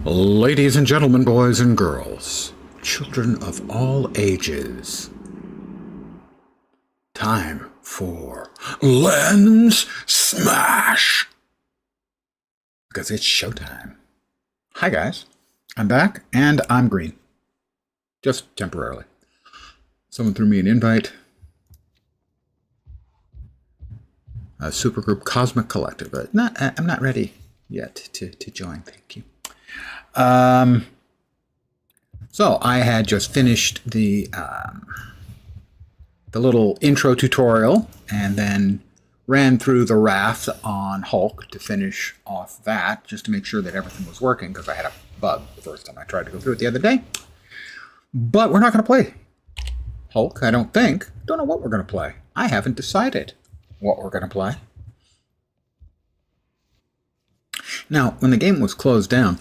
Ladies and gentlemen, boys and girls, children of all ages, time for Lens Smash! Because it's showtime. Hi guys, I'm back and I'm green. Just temporarily. Someone threw me an invite. A supergroup Cosmic Collective, but I'm not ready yet to join, thank you. So I had just finished the little intro tutorial and then ran through the raft on Hulk to finish off that, just to make sure that everything was working, because I had a bug the first time I tried to go through it the other day. But we're not going to play Hulk, I don't think. Don't know what we're going to play. I haven't decided what we're going to play. Now, when the game was closed down,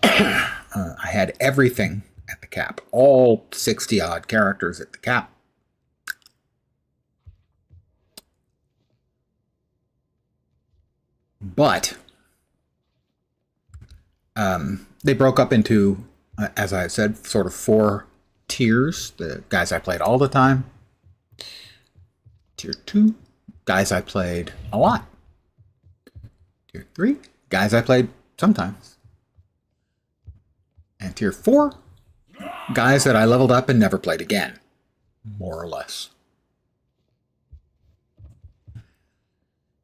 I had everything at the cap, all 60-odd characters at the cap. But they broke up into, as I said, sort of 4 tiers. The guys I played all the time. Tier 2, guys I played a lot. Tier 3, guys I played sometimes. And tier 4, guys that I leveled up and never played again, more or less.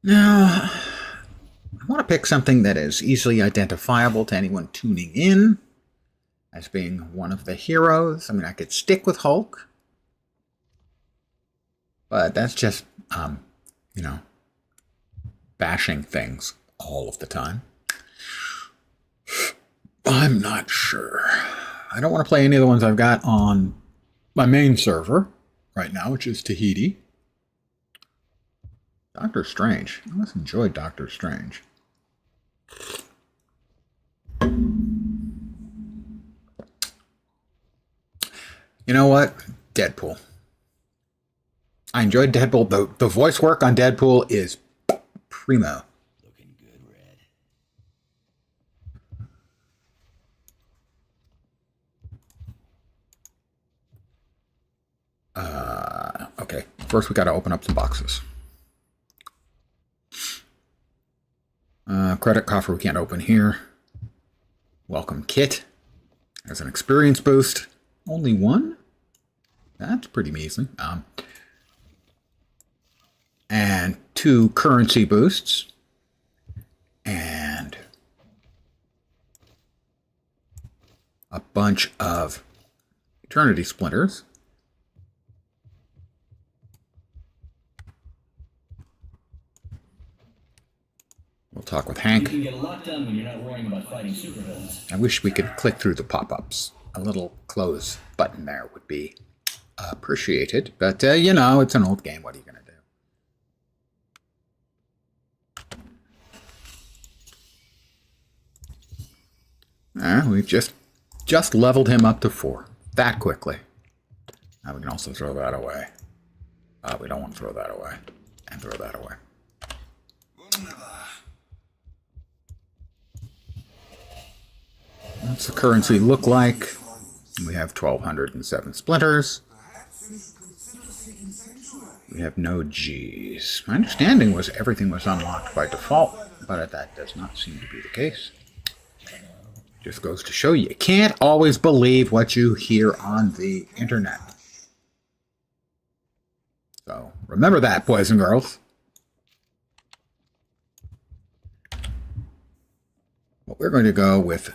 Now, I want to pick something that is easily identifiable to anyone tuning in as being one of the heroes. I mean, I could stick with Hulk, but that's just, you know, bashing things all of the time. I'm not sure. I don't want to play any of the ones I've got on my main server right now, which is Tahiti. Doctor Strange. I must enjoy Doctor Strange. You know what? Deadpool. I enjoyed Deadpool. The voice work on Deadpool is primo. Looking good, Red. Okay. First, we got to open up some boxes. Credit coffer we can't open here. Welcome kit. There's an experience boost. Only one? That's pretty measly. And 2 currency boosts. And a bunch of Eternity Splinters. We'll talk with Hank. You can get a lot done when you're not worrying about fighting supervillains. I wish we could click through the pop-ups. A little close button there would be appreciated. But, you know, it's an old game. What are you going to do? We've just leveled him up to 4. That quickly. Now we can also throw that away. We don't want to throw that away. And throw that away. What's the currency look like? We have 1,207 splinters. We have no G's. My understanding was everything was unlocked by default, but that does not seem to be the case. Just goes to show you can't always believe what you hear on the internet. So remember that, boys and girls. Well, we're going to go with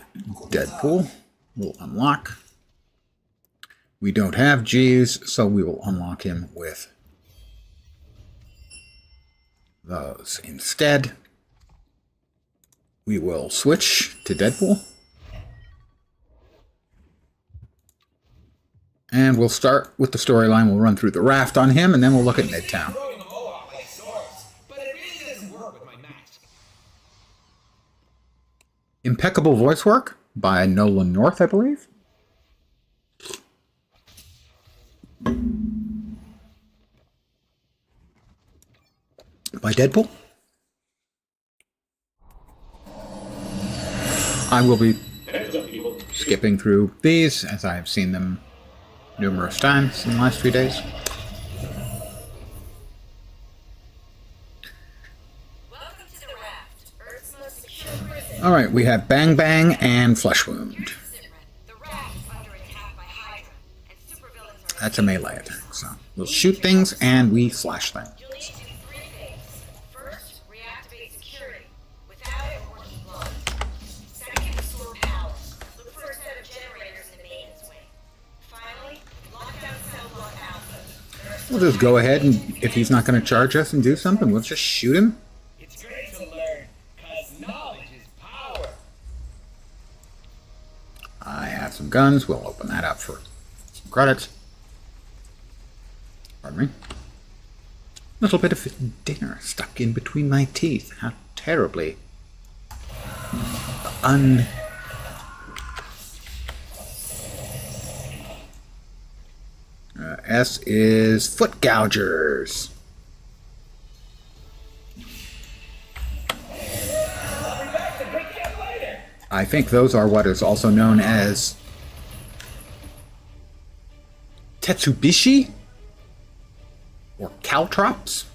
Deadpool. We'll unlock. We don't have G's, so we will unlock him with those. Instead, we will switch to Deadpool. And we'll start with the storyline. We'll run through the raft on him, and then we'll look at Midtown. Impeccable voice work by Nolan North, I believe. By Deadpool. I will be skipping through these, as I've seen them numerous times in the last few days. Welcome to the raft, Earth's most secure prison. Alright, we have Bang Bang and Flesh Wound. The raft is under attack by Hydra, and supervillains are... That's a melee attack, so we'll shoot things and we slash things. You'll need to do 3 things. First, reactivate security. Without it, working blood. Second, restore power. Look for a set of generators in the maintenance wing. Finally, lock down cell block Alpha. We'll just go ahead and, if he's not going to charge us and do something, we'll just shoot him. It's great to learn, cause knowledge is power. I have some guns. We'll open that up for some credits. Pardon me. Little bit of dinner stuck in between my teeth. How terribly S is foot gougers. I think those are what is also known as Tetsubishi or caltrops.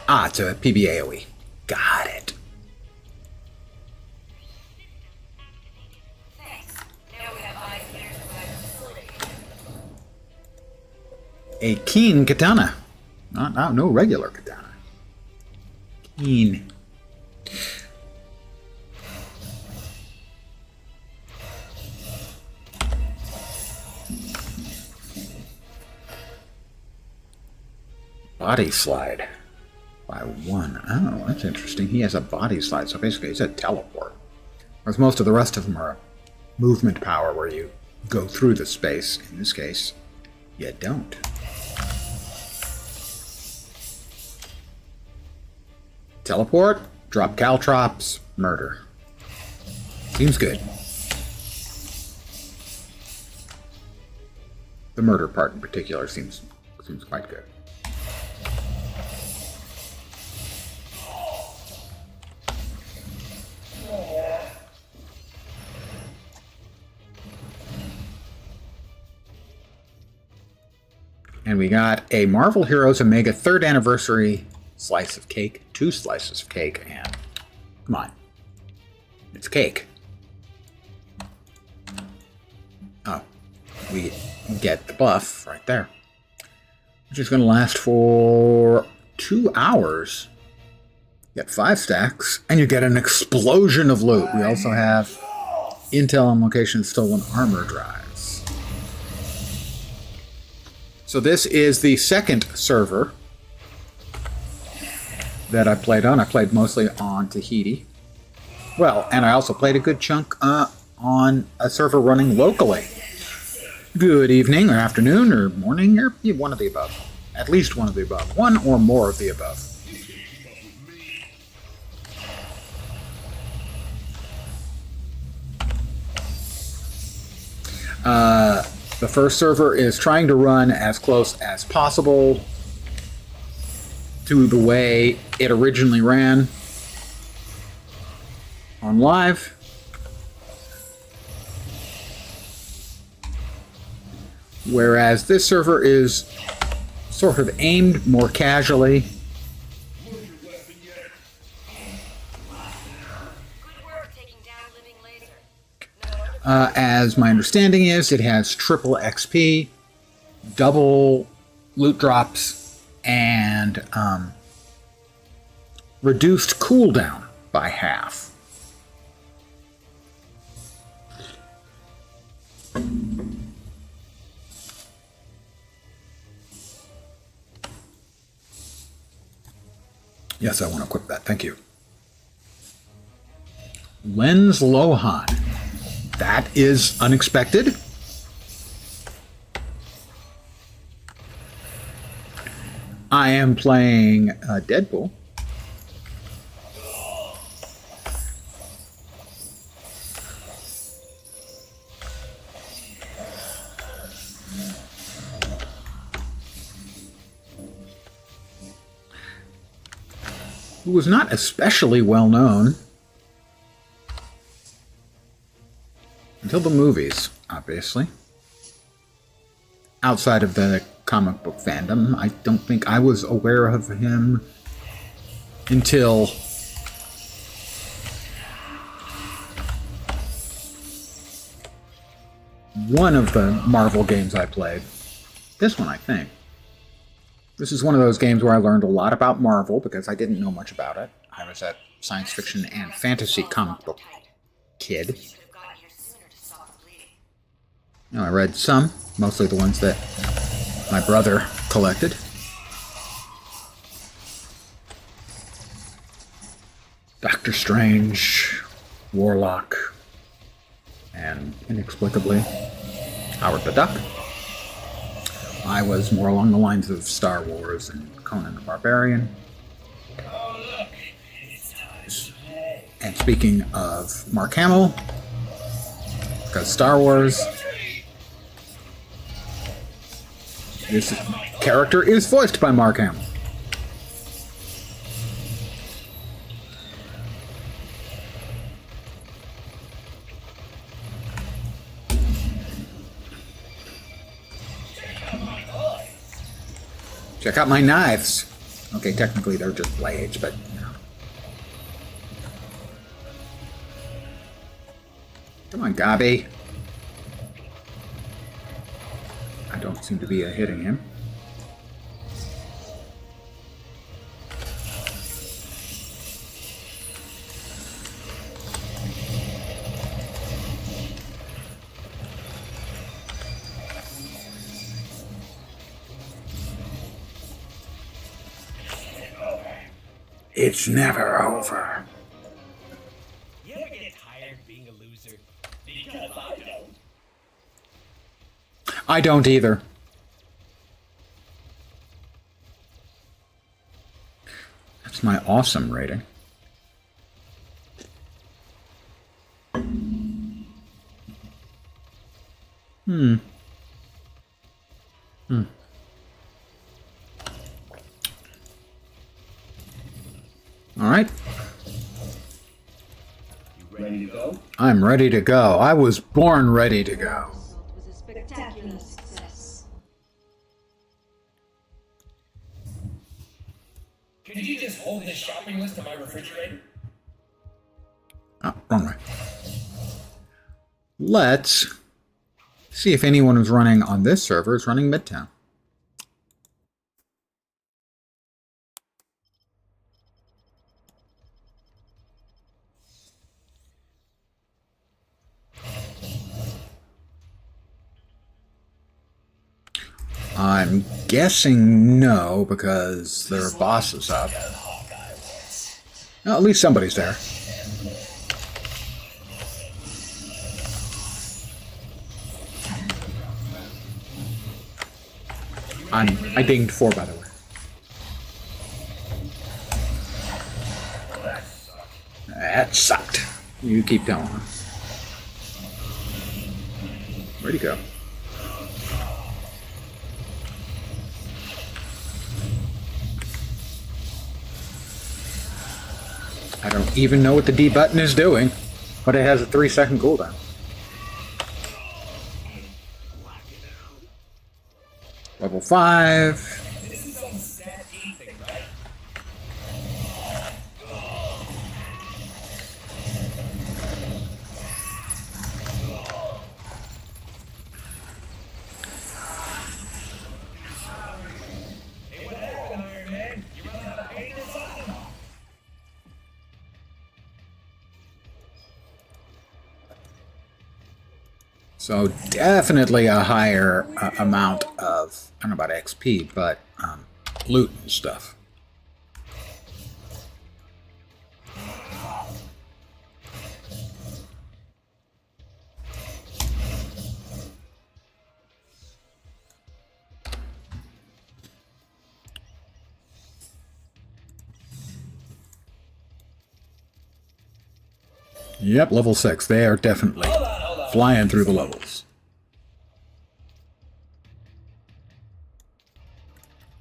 Ah, it's a PBAOE. Got it. Thanks. Now we have eyes and ears to the facility. A keen katana. No regular katana. Keen. Body slide by 1. Oh, that's interesting. He has a body slide, so basically it's a teleport. Whereas most of the rest of them are movement power where you go through the space. In this case, you don't. Teleport, drop caltrops, murder. Seems good. The murder part in particular seems quite good. And we got a Marvel Heroes Omega 3rd anniversary slice of cake. 2 slices of cake, and come on. It's cake. Oh, we get the buff right there, which is going to last for 2 hours. You get 5 stacks, and you get an explosion of loot. We also have intel on location stolen armor drives. So this is the second server that I played on. I played mostly on Tahiti. Well, and I also played a good chunk on a server running locally. Good evening, or afternoon, or morning, or one of the above. At least one of the above. One or more of the above. The first server is trying to run as close as possible to the way it originally ran on live. Whereas this server is sort of aimed more casually. Good work taking down living laser. As my understanding is, it has triple XP, double loot drops, and reduced cooldown by half. Yes, I want to equip that. Thank you. Lens Lohan. That is unexpected. I am playing Deadpool. who was not especially well known until the movies, obviously. Outside of the comic book fandom, I don't think I was aware of him until one of the Marvel games I played. This one, I think. This is one of those games where I learned a lot about Marvel because I didn't know much about it. I was a science fiction and fantasy comic book kid. You should have gotten here sooner to stop the bleeding. I read some, mostly the ones that my brother collected. Doctor Strange, Warlock, and inexplicably, Howard the Duck. I was more along the lines of Star Wars and Conan the Barbarian. Oh, look. It's time to play. And speaking of Mark Hamill, because Star Wars, this character is voiced by Mark Hamill. Check out my knives. Okay, technically they're just blades, but you know. Come on, Gabi. I don't seem to be hitting him. It's never over. You ever get tired of being a loser? Because I don't. I don't either. That's my awesome rating. All right. You ready to go? I'm ready to go. I was born ready to go. was a spectacular success. Could you just hold this shopping list to my refrigerator? Oh, wrong way. Let's see if anyone who's running on this server is running Midtown. I'm guessing no, because their boss is up. Well, at least somebody's there. I dinged 4, by the way. That sucked. You keep going. Where'd he go? I don't even know what the D button is doing, but it has a 3-second cooldown. Level 5. This is some sad E thing, right? Hey, what happened, Iron Man? You run out of paint or something? So definitely a higher amount of, I don't know about XP, but loot and stuff. Yep, level 6. They are definitely flying through the levels.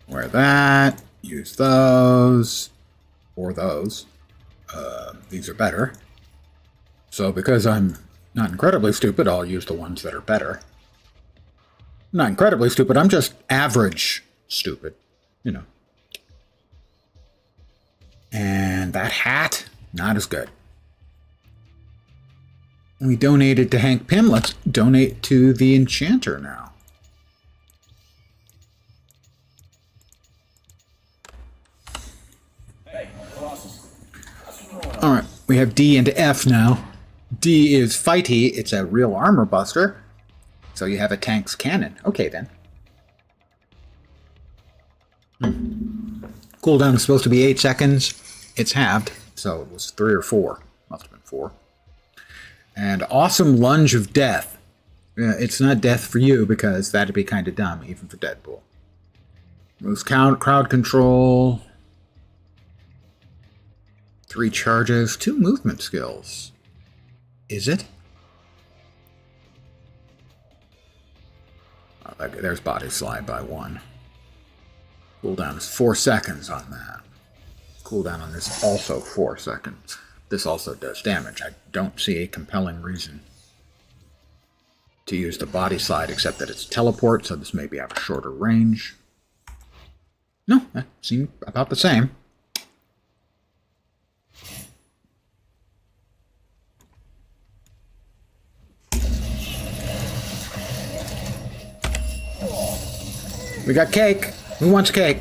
Wear that. Use those. or those. These are better. So because I'm not incredibly stupid, I'll use the ones that are better. Not incredibly stupid, I'm just average stupid, you know. And that hat, not as good. We donated to Hank Pym. Let's donate to the Enchanter now. Alright, we have D and F now. D is fighty, it's a real armor buster. So you have a tank's cannon. Okay then. Cooldown is supposed to be 8 seconds. It's halved, so it was 3 or 4. Must have been 4. And awesome lunge of death. It's not death for you because that'd be kind of dumb, even for Deadpool. Moves crowd control. 3 charges, 2 movement skills. Is it? Oh, there's body slide by 1. Cooldown is 4 seconds on that. Cooldown on this also 4 seconds. This also does damage. I don't see a compelling reason to use the body slide except that it's teleport, so this maybe have a shorter range. No, that seemed about the same. We got cake. Who wants cake?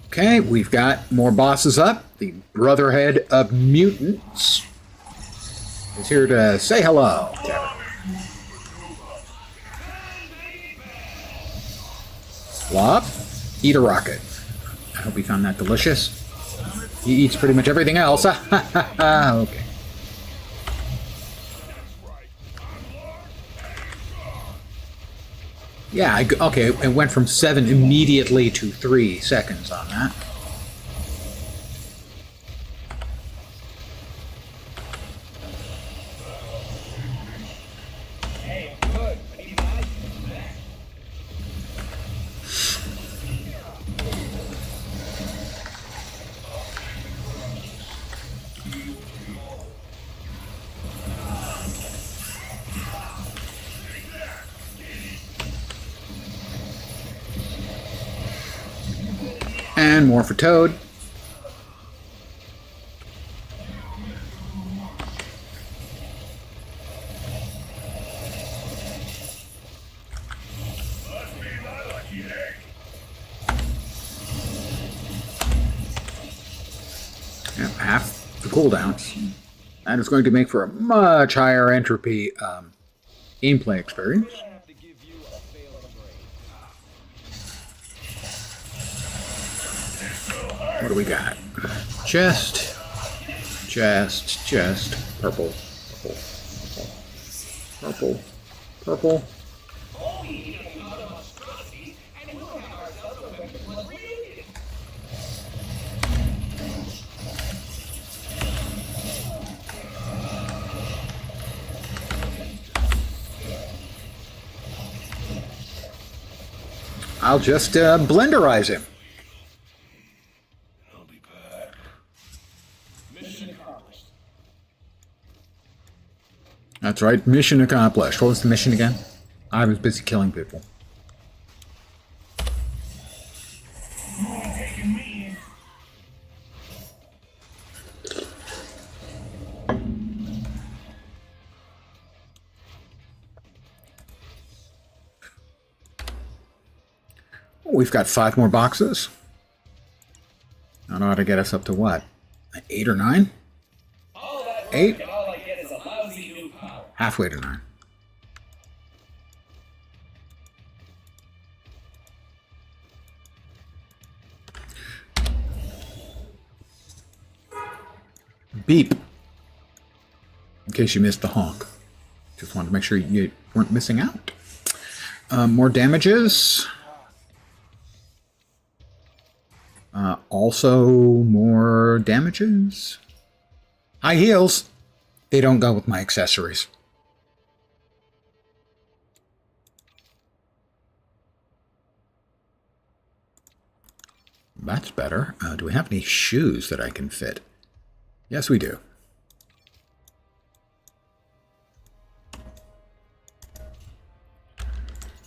Okay, we've got more bosses up. The Brotherhood of Mutants is here to say hello. Flop, eat a rocket. I hope you found that delicious. He eats pretty much everything else. Okay. Yeah, okay, it went from 7 immediately to 3 seconds on that. And more for Toad. Yep, half the cooldowns. That is going to make for a much higher entropy gameplay experience. What do we got? Chest, chest, chest, purple, purple, purple, purple, purple. I'll just blenderize him. That's right, mission accomplished. What was the mission again? I was busy killing people. We've got 5 more boxes. I don't know how to get us up to what? 8 or 9? 8? Halfway to 9. Beep. In case you missed the honk. Just wanted to make sure you weren't missing out. More damages. All Also, more damages. High heels. They don't go with my accessories. That's better. Do we have any shoes that I can fit? Yes, we do.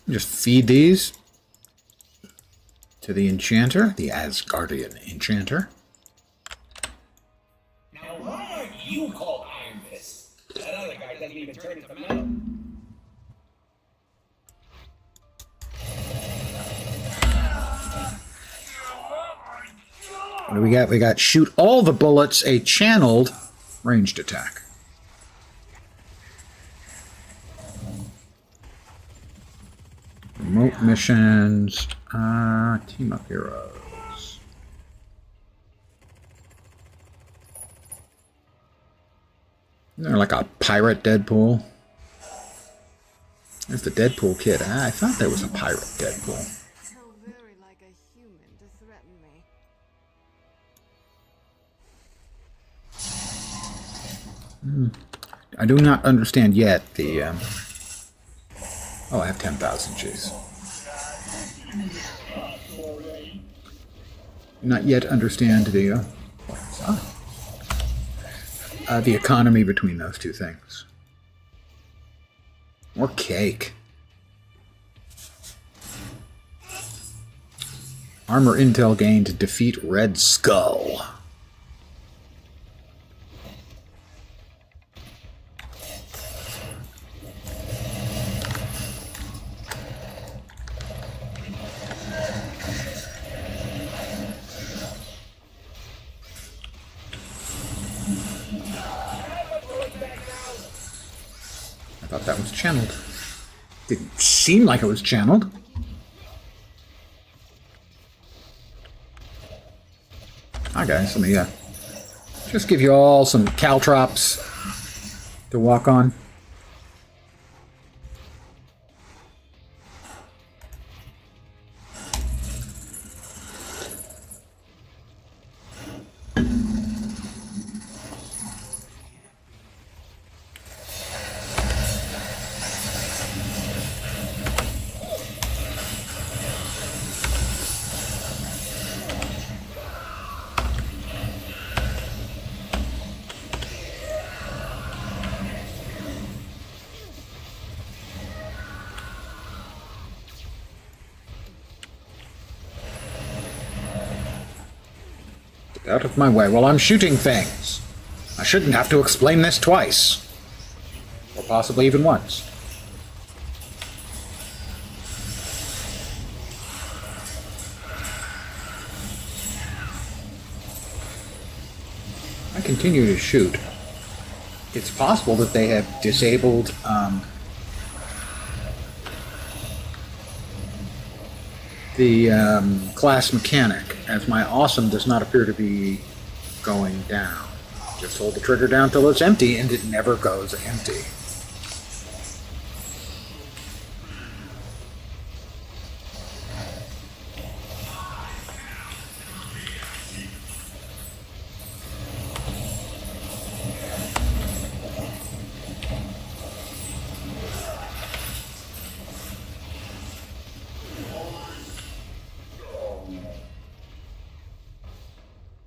Just feed these to the enchanter, the Asgardian enchanter. Now, why aren't you called Iron Fist? That other guy doesn't even turn into metal. What do we got? We got shoot all the bullets, a channeled ranged attack. Remote missions, team up heroes. Isn't there like a pirate Deadpool? There's the Deadpool kid. I thought there was a pirate Deadpool. So very like a human to threaten me. I do not understand yet the. Oh, I have 10,000 Gs. Not yet understand the. The economy between those two things. More cake. Armor intel gained to defeat Red Skull. I thought that was channeled. Didn't seem like it was channeled. Hi guys, let me just give you all some caltrops to walk on. Out of my way while I'm shooting things. I shouldn't have to explain this twice. Or possibly even once. I continue to shoot. It's possible that they have disabled the class mechanic, as my awesome does not appear to be going down. Just hold the trigger down till it's empty, and it never goes empty.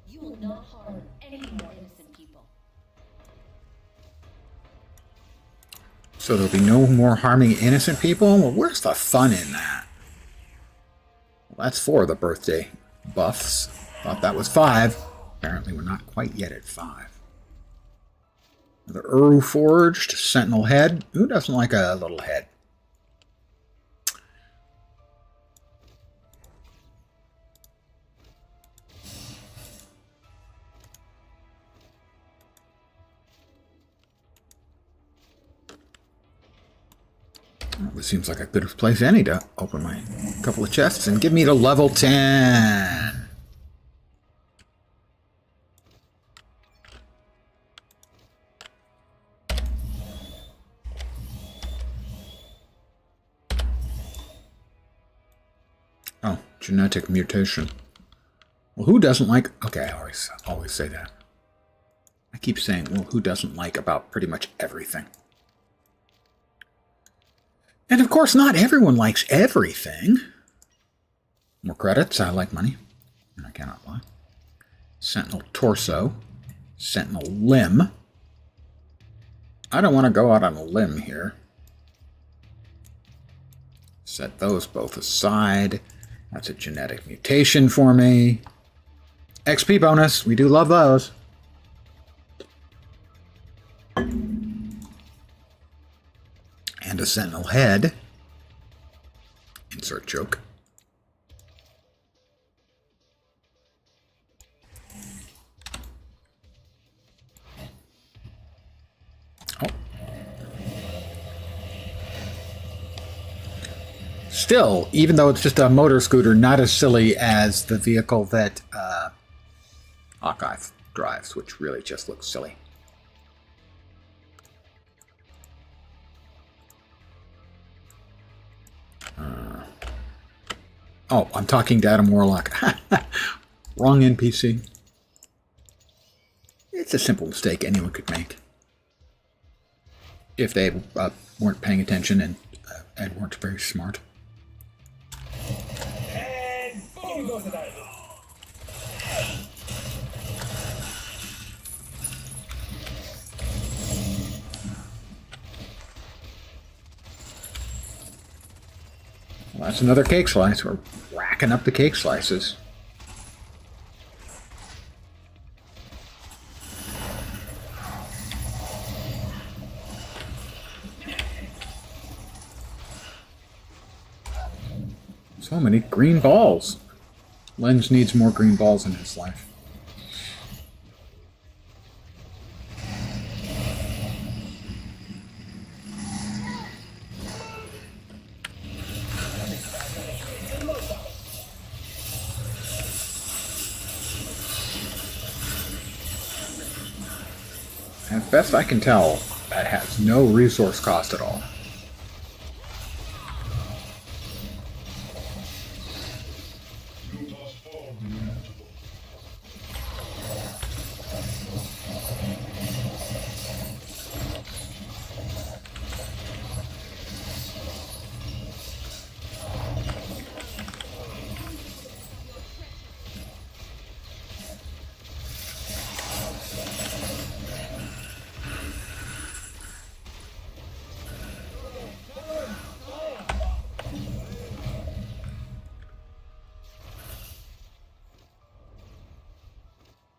You will not harm any more innocent people. So there'll be no more harming innocent people? Well, where's the fun in that? Well, that's 4 of the birthday buffs. Thought that was 5. Apparently we're not quite yet at 5. The Uru Forged, Sentinel Head. Who doesn't like a little head? Well, this seems like a good place any to open my couple of chests and give me to level 10. Oh, genetic mutation. Well, who doesn't like... Okay, I always say that. I keep saying, well, who doesn't like about pretty much everything? And of course, not everyone likes everything. More credits. I like money. And I cannot lie. Sentinel torso. Sentinel limb. I don't want to go out on a limb here. Set those both aside. That's a genetic mutation for me. XP bonus. We do love those. And a sentinel head. Insert joke. Oh. Still, even though it's just a motor scooter, not as silly as the vehicle that Hawkeye drives, which really just looks silly. Oh, I'm talking to Adam Warlock. Wrong NPC. It's a simple mistake anyone could make. If they weren't paying attention and weren't very smart. And boom goes the dynamite. Well, that's another cake slice. We're racking up the cake slices. So many green balls. Lens needs more green balls in his life. As best I can tell, that has no resource cost at all.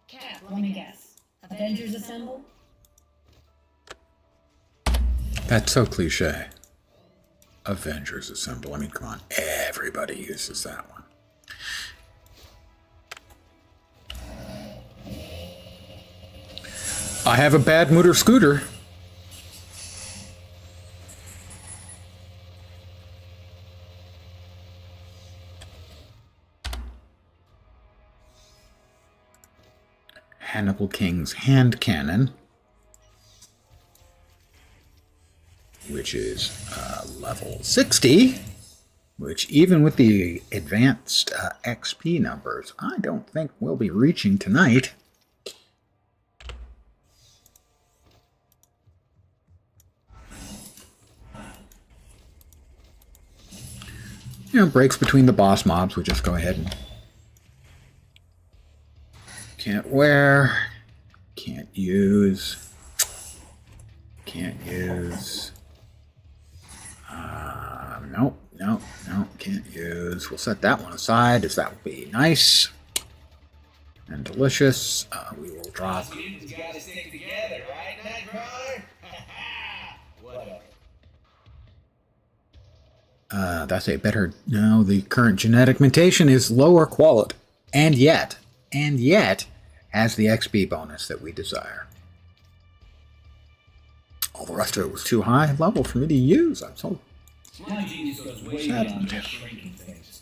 Cap, let me guess. Avengers assemble? That's so cliche. Avengers Assemble. I mean, come on. Everybody uses that one. I have a bad motor scooter. Hannibal King's hand cannon, which is level 60, which even with the advanced XP numbers, I don't think we'll be reaching tonight. You know, breaks between the boss mobs, we just go ahead and can't wear, can't use, nope, can't use. We'll set that one aside, as that would be nice and delicious. We will drop. Mutants gotta stick together, right, Nightcrawler? Whatever. That's a better... No, the current genetic mutation is lower quality, and yet has the XP bonus that we desire. All the rest of it was too high level for me to use. I'm so... My genius goes way Sad. beyond just shrinking things.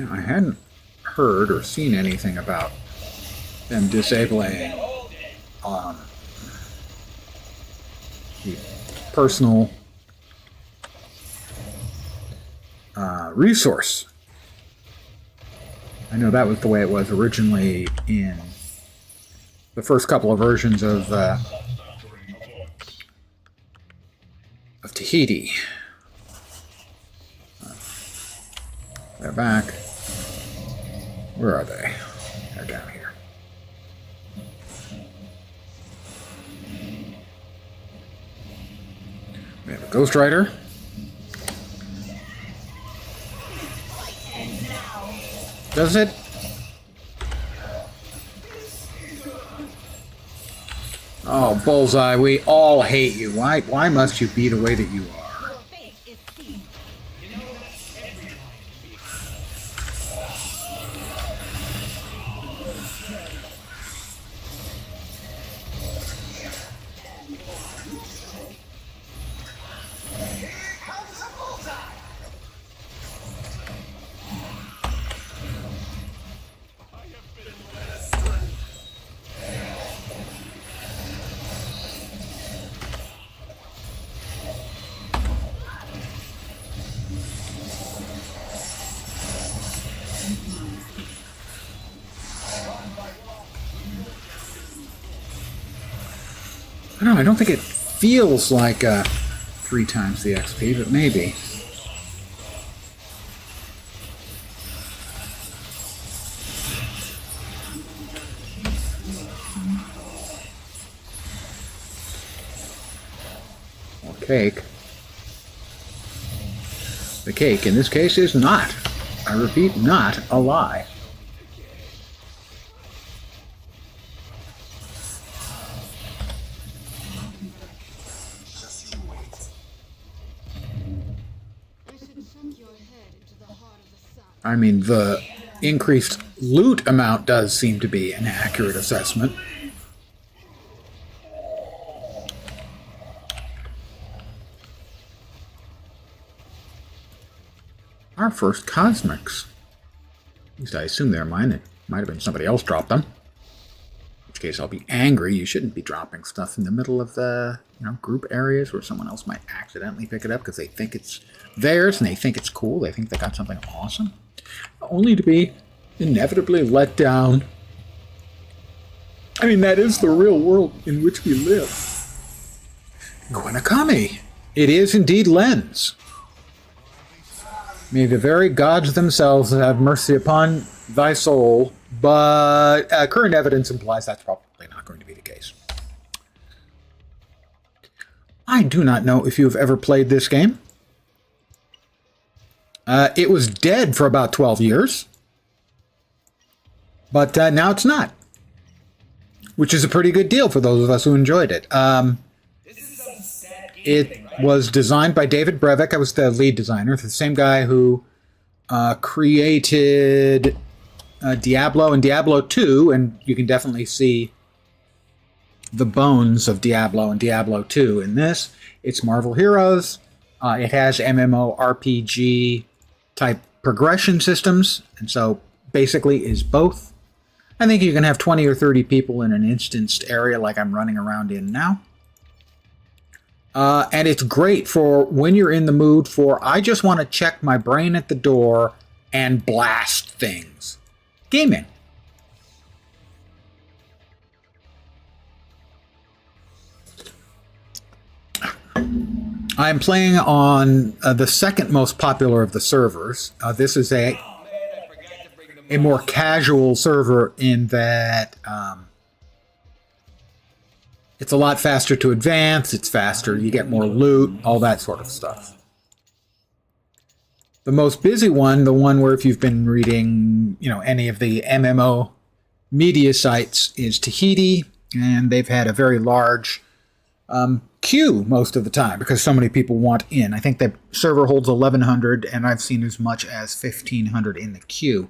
Yeah, I hadn't heard or seen anything about them disabling the personal resource. I know that was the way it was originally in the first couple of versions of Tahiti. They're back. Where are they? They're down here. We have a Ghost Rider. Does it? Oh, Bullseye, we all hate you. Why must you be the way that you are? Your fate is sealed. You know, every line can be I don't think it feels like 3 times the XP, but maybe. Or cake. The cake, in this case, is not, I repeat, not a lie. I should sink your head into the heart of the sun. I mean, the increased loot amount does seem to be an accurate assessment. Our first cosmics. At least I assume they're mine. It might have been somebody else dropped them. In which case I'll be angry. You shouldn't be dropping stuff in the middle of the group areas where someone else might accidentally pick it up because they think it's theirs and they think it's cool. They think they got something awesome. Only to be inevitably let down. I mean, that is the real world in which we live. Quinakami. It is indeed Lens. May the very gods themselves have mercy upon thy soul, but current evidence implies that's probably not going to be the case. I do not know if you've ever played this game. It was dead for about 12 years, but now it's not, which is a pretty good deal for those of us who enjoyed it. It was designed by David Brevik. I was the lead designer, the same guy who created Diablo and Diablo 2, and you can definitely see the bones of Diablo and Diablo 2 in this. It's Marvel Heroes. It has MMORPG type progression systems, and so basically is both. I think you can have 20 or 30 people in an instanced area like I'm running around in now. And it's great for when you're in the mood for, I just want to check my brain at the door and blast things. Gaming. I'm playing on the second most popular of the servers. This is a more casual server in that it's a lot faster to advance, it's faster, you get more loot, all that sort of stuff. The most busy one, the one where if you've been reading, any of the MMO media sites, is Tahiti, and they've had a very large queue most of the time because so many people want in. I think the server holds 1,100, and I've seen as much as 1,500 in the queue.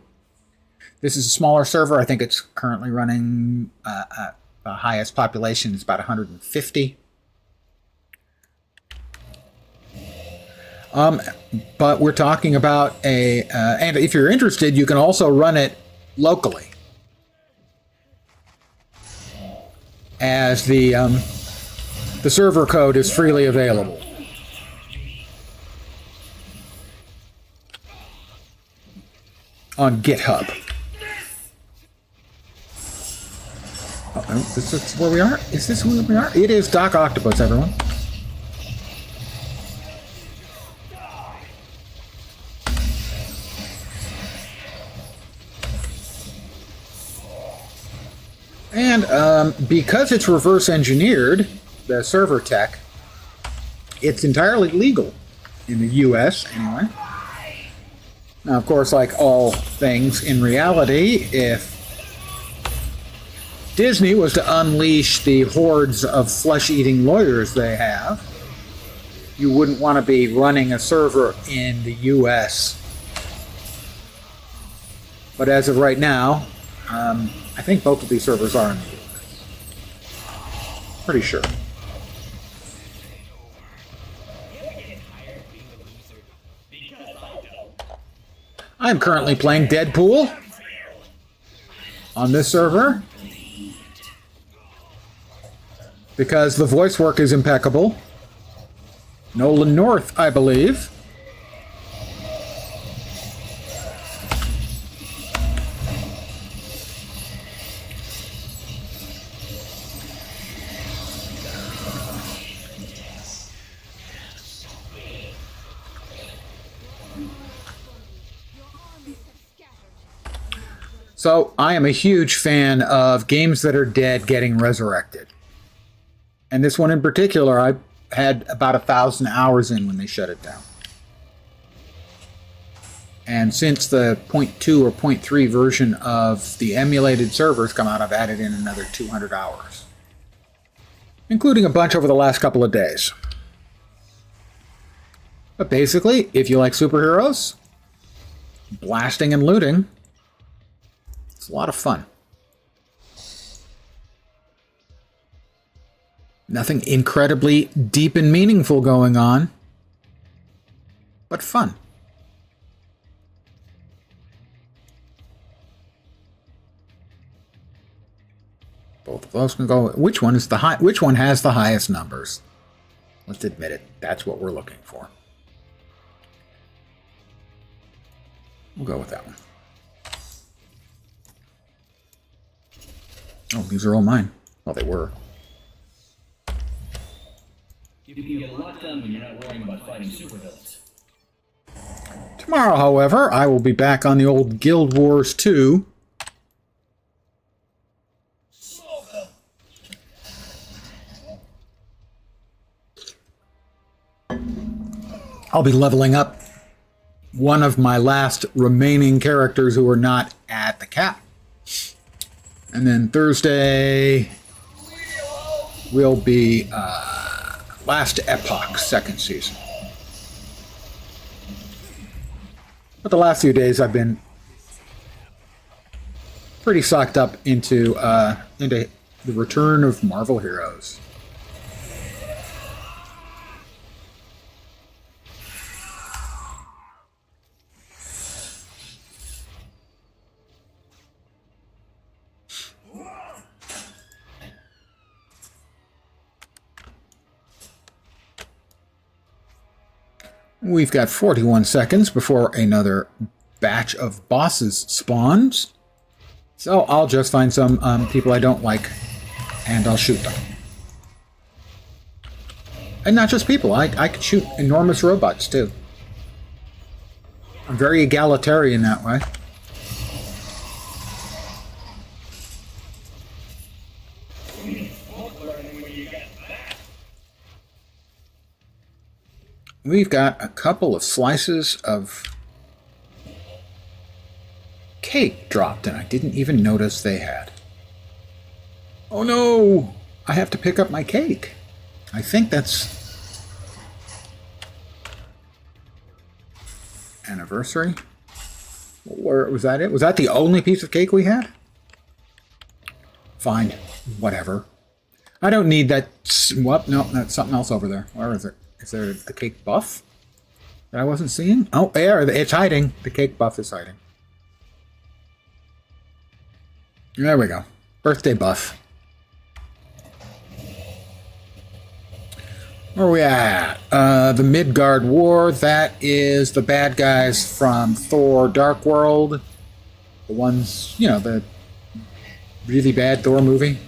This is a smaller server. I think it's currently running the highest population is about 150. But we're talking about and if you're interested, you can also run it locally, as the server code is freely available. On GitHub. This is where we are? Is this where we are? It is Doc Octopus, everyone. And because it's reverse engineered, the server tech, it's entirely legal in the US anyway. Now, of course, like all things in reality, if Disney was to unleash the hordes of flesh-eating lawyers they have, you wouldn't want to be running a server in the US. But as of right now, I think both of these servers are in the US. Pretty sure. I'm currently playing Deadpool on this server because the voice work is impeccable. Nolan North, I believe. So, I am a huge fan of games that are dead getting resurrected. And this one in particular, I had about 1,000 hours in when they shut it down. And since the 0.2 or 0.3 version of the emulated servers come out, I've added in another 200 hours. Including a bunch over the last couple of days. But basically, if you like superheroes, blasting and looting, it's a lot of fun. Nothing incredibly deep and meaningful going on, but fun. Both of those can go. Which one is the high? Which one has the highest numbers? Let's admit it. That's what we're looking for. We'll go with that one. Oh, these are all mine. Well, they were. You can get a lot done when you're not worrying about fighting supervillains. Tomorrow, however, I will be back on the old Guild Wars 2. I'll be leveling up one of my last remaining characters who are not at the cap. And then Thursday will be Last Epoch, second season. But the last few days I've been pretty sucked up into the return of Marvel Heroes. We've got 41 seconds before another batch of bosses spawns. So I'll just find some people I don't like, and I'll shoot them. And not just people, I can shoot enormous robots too. I'm very egalitarian that way. We've got a couple of slices of cake dropped, and I didn't even notice they had. Oh no! I have to pick up my cake. I think that's anniversary. Or was that it? Was that the only piece of cake we had? Fine. Whatever. I don't need that. What? No, that's something else over there. Where is it? Is there the cake buff? that I wasn't seeing? Oh, there, it's hiding. The cake buff is hiding. There we go. Birthday buff. Where are we at? The Midgard War. That is the bad guys from Thor Dark World. The ones, you know, the really bad Thor movie.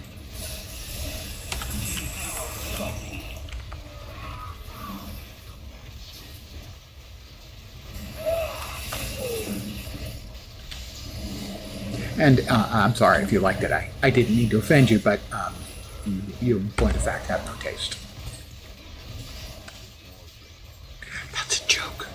And I'm sorry if you liked it. I didn't mean to offend you, but you, in point of fact, have no taste. That's a joke.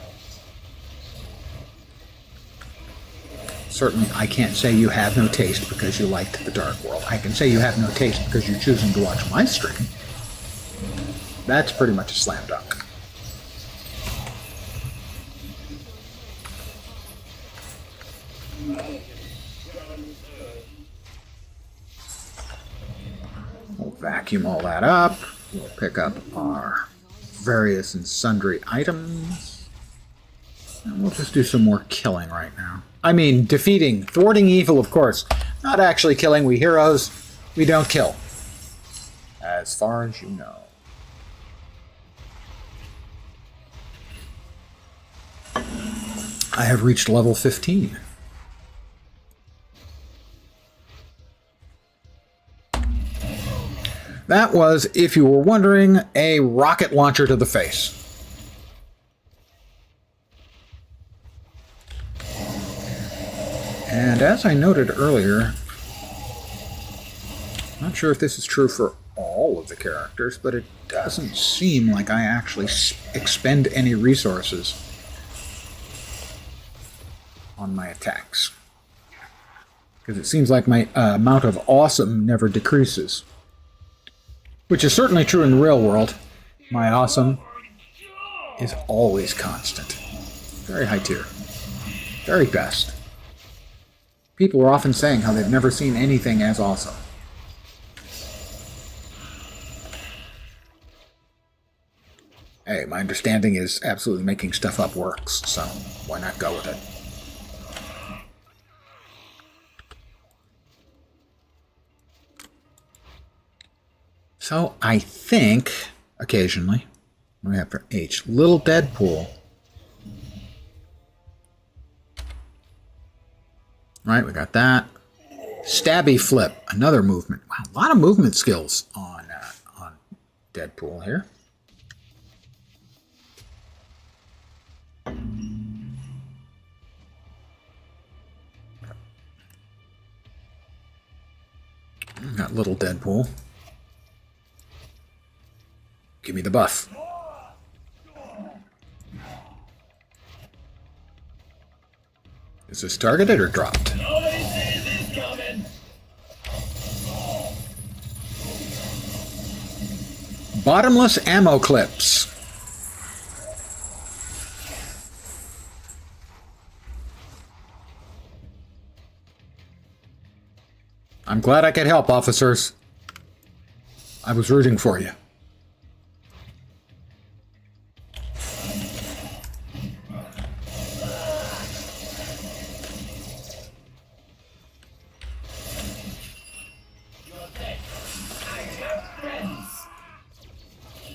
Certainly, I can't say you have no taste because you liked The Dark World. I can say you have no taste because you're choosing to watch my stream. That's pretty much a slam dunk. We'll vacuum all that up. We'll pick up our various and sundry items. And we'll just do some more killing right now. I mean, defeating, thwarting evil, of course. Not actually killing. We heroes, we don't kill. As far as you know. I have reached level 15. That was, if you were wondering, a rocket launcher to the face. And as I noted earlier, not sure if this is true for all of the characters, but it doesn't seem like I actually expend any resources on my attacks. Because it seems like my amount of awesome never decreases. Which is certainly true in the real world. My awesome is always constant. Very high tier. Very best. People are often saying how they've never seen anything as awesome. Hey, my understanding is absolutely making stuff up works, so why not go with it? So I think, occasionally, what do we have for H? Little Deadpool. Right, we got that. Stabby Flip, another movement. Wow, a lot of movement skills on Deadpool here. Got Little Deadpool. Give me the buff. Is this targeted or dropped? Bottomless ammo clips. I'm glad I could help, officers. I was rooting for you.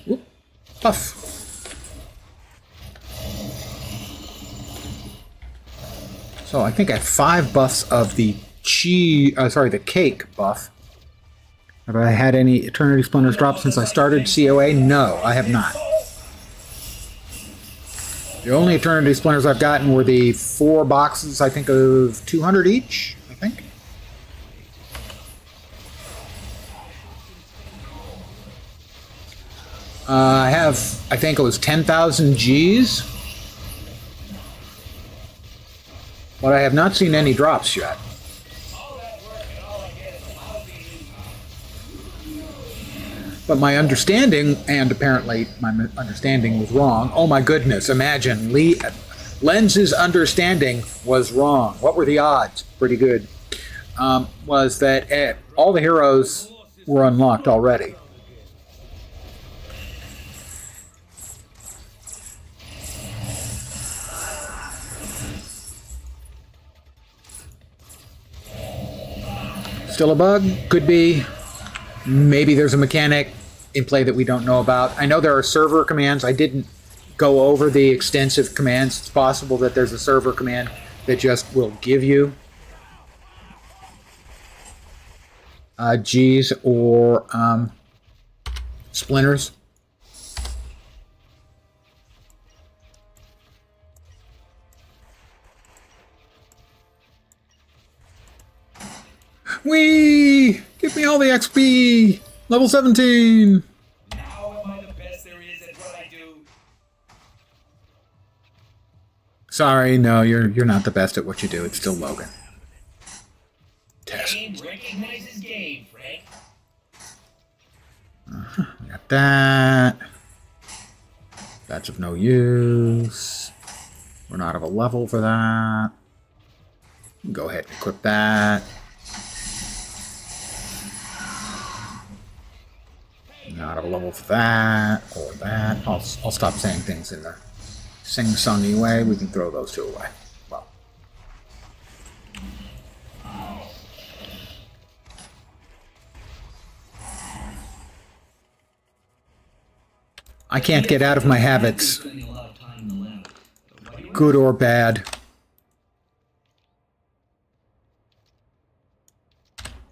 Whoop. Buff. So I think I have 5 buffs of the the cake buff. Have I had any Eternity Splinters drop since I started COA? No, I have not. The only Eternity Splinters I've gotten were the 4 boxes, I think, of 200 each, I think. I have, I think it was 10,000 Gs. But I have not seen any drops yet. But my understanding, and apparently my understanding was wrong. Oh my goodness, imagine, Lens's understanding was wrong. What were the odds? Pretty good. Was that all the heroes were unlocked already. Still a bug? Could be. Maybe there's a mechanic in play that we don't know about. I know there are server commands. I didn't go over the extensive commands. It's possible that there's a server command that just will give you G's or splinters. Whee! Give me all the XP! Level 17! Now am I the best there is at what I do? Sorry, no, you're not the best at what you do. It's still Logan. Test. Game recognizes game, Frank. Got that. That's of no use. We're not of a level for that. Go ahead and equip that. Not of a level for that or that. I'll stop saying things in the sing-songy way. We can throw those two away. Well. I can't get out of my habits, Spending a lot of time in the lab. But why do you good or bad.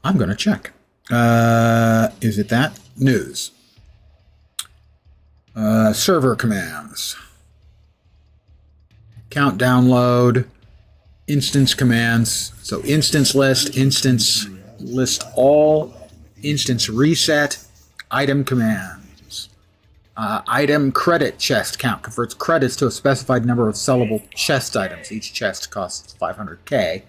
I'm going to check. Is it that? News. Server commands. Count download. Instance commands. So instance list all, instance reset, item commands. Item credit chest count converts credits to a specified number of sellable chest items. Each chest costs 500k.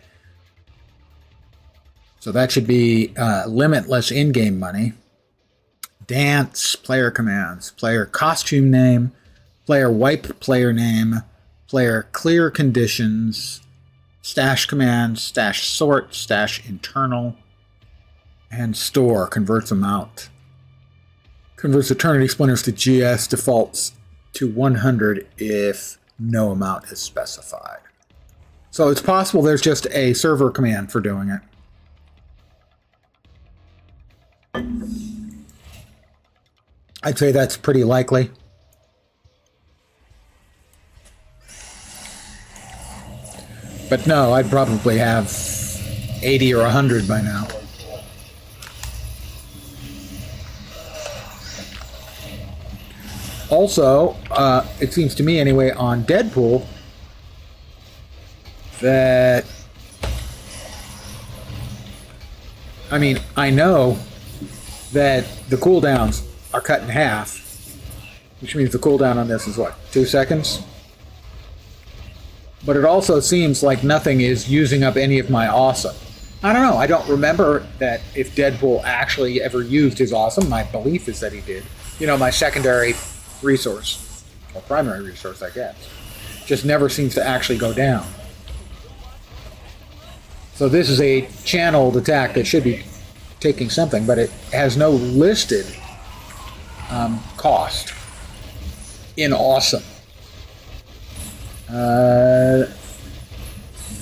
So that should be limitless in-game money. Dance, player commands, player costume name, player wipe player name, player clear conditions, stash commands, stash sort, stash internal, and store converts amount. Converts eternity splinters to GS, defaults to 100 if no amount is specified. So it's possible there's just a server command for doing it. I'd say that's pretty likely. But no, I'd probably have 80 or 100 by now. Also, it seems to me anyway, on Deadpool, that... I mean, I know that the cooldowns are cut in half, which means the cooldown on this is what, 2 seconds? But it also seems like nothing is using up any of my awesome. I don't know, I don't remember that if Deadpool actually ever used his awesome. My belief is that he did. You know, my secondary resource, or primary resource, I guess, just never seems to actually go down. So this is a channeled attack that should be taking something, but it has no listed cost in awesome.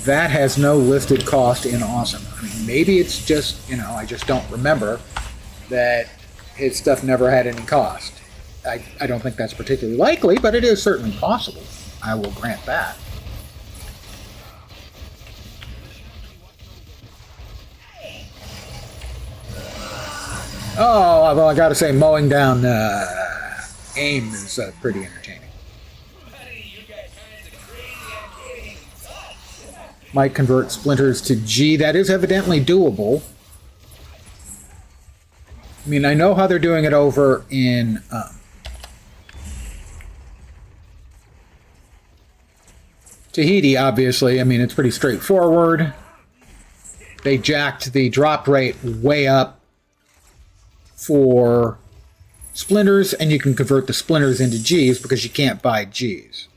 That has no listed cost in awesome. I mean, maybe it's just, you know, I just don't remember that his stuff never had any cost. I don't think that's particularly likely, but it is certainly possible. I will grant that. Oh, well, I gotta say, mowing down AIM is pretty entertaining. Might convert splinters to G. That is evidently doable. I mean, I know how they're doing it over in Tahiti, obviously. I mean, it's pretty straightforward. They jacked the drop rate way up for splinters, and you can convert the splinters into G's because you can't buy G's.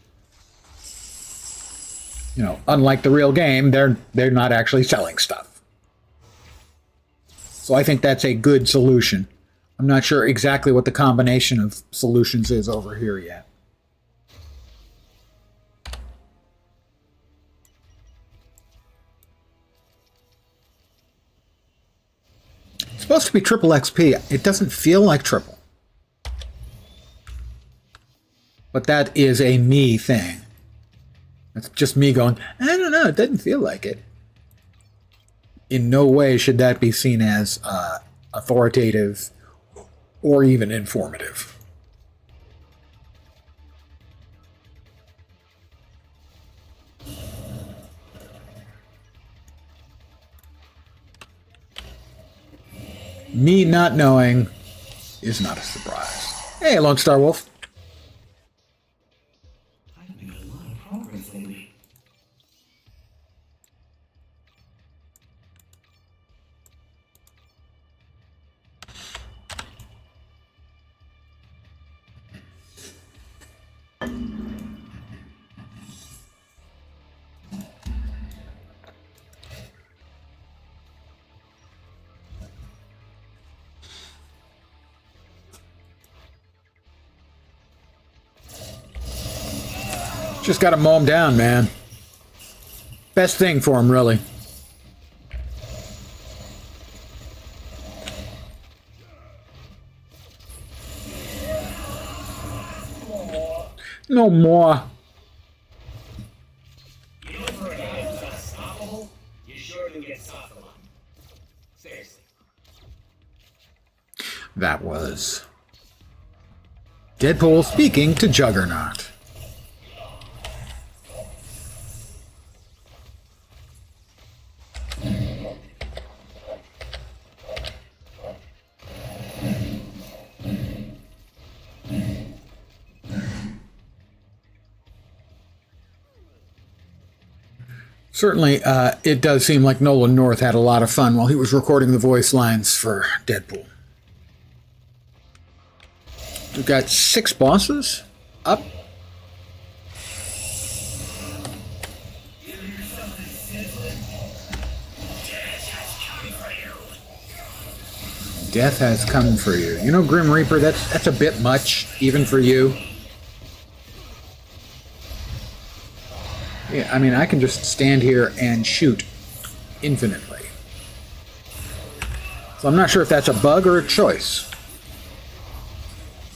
You know, unlike the real game, they're not actually selling stuff. So I think that's a good solution. I'm not sure exactly what the combination of solutions is over here yet. supposed to be triple XP. It doesn't feel like triple. But that is a me thing. That's just me going, I don't know, it doesn't feel like it. In no way should that be seen as authoritative or even informative. Me not knowing is not a surprise. Hey, Lone Star Wolf. I've made a lot of progress lately. Just gotta mow him down, man. Best thing for him, really. No more. You look for a guy who's unstoppable, you sure do get stopped a lot. Seriously. That was Deadpool speaking to Juggernaut. Certainly, it does seem like Nolan North had a lot of fun while he was recording the voice lines for Deadpool. We've got 6 bosses up. Death has come for you. You know, Grim Reaper, that's a bit much, even for you. Yeah, I mean, I can just stand here and shoot infinitely. So I'm not sure if that's a bug or a choice.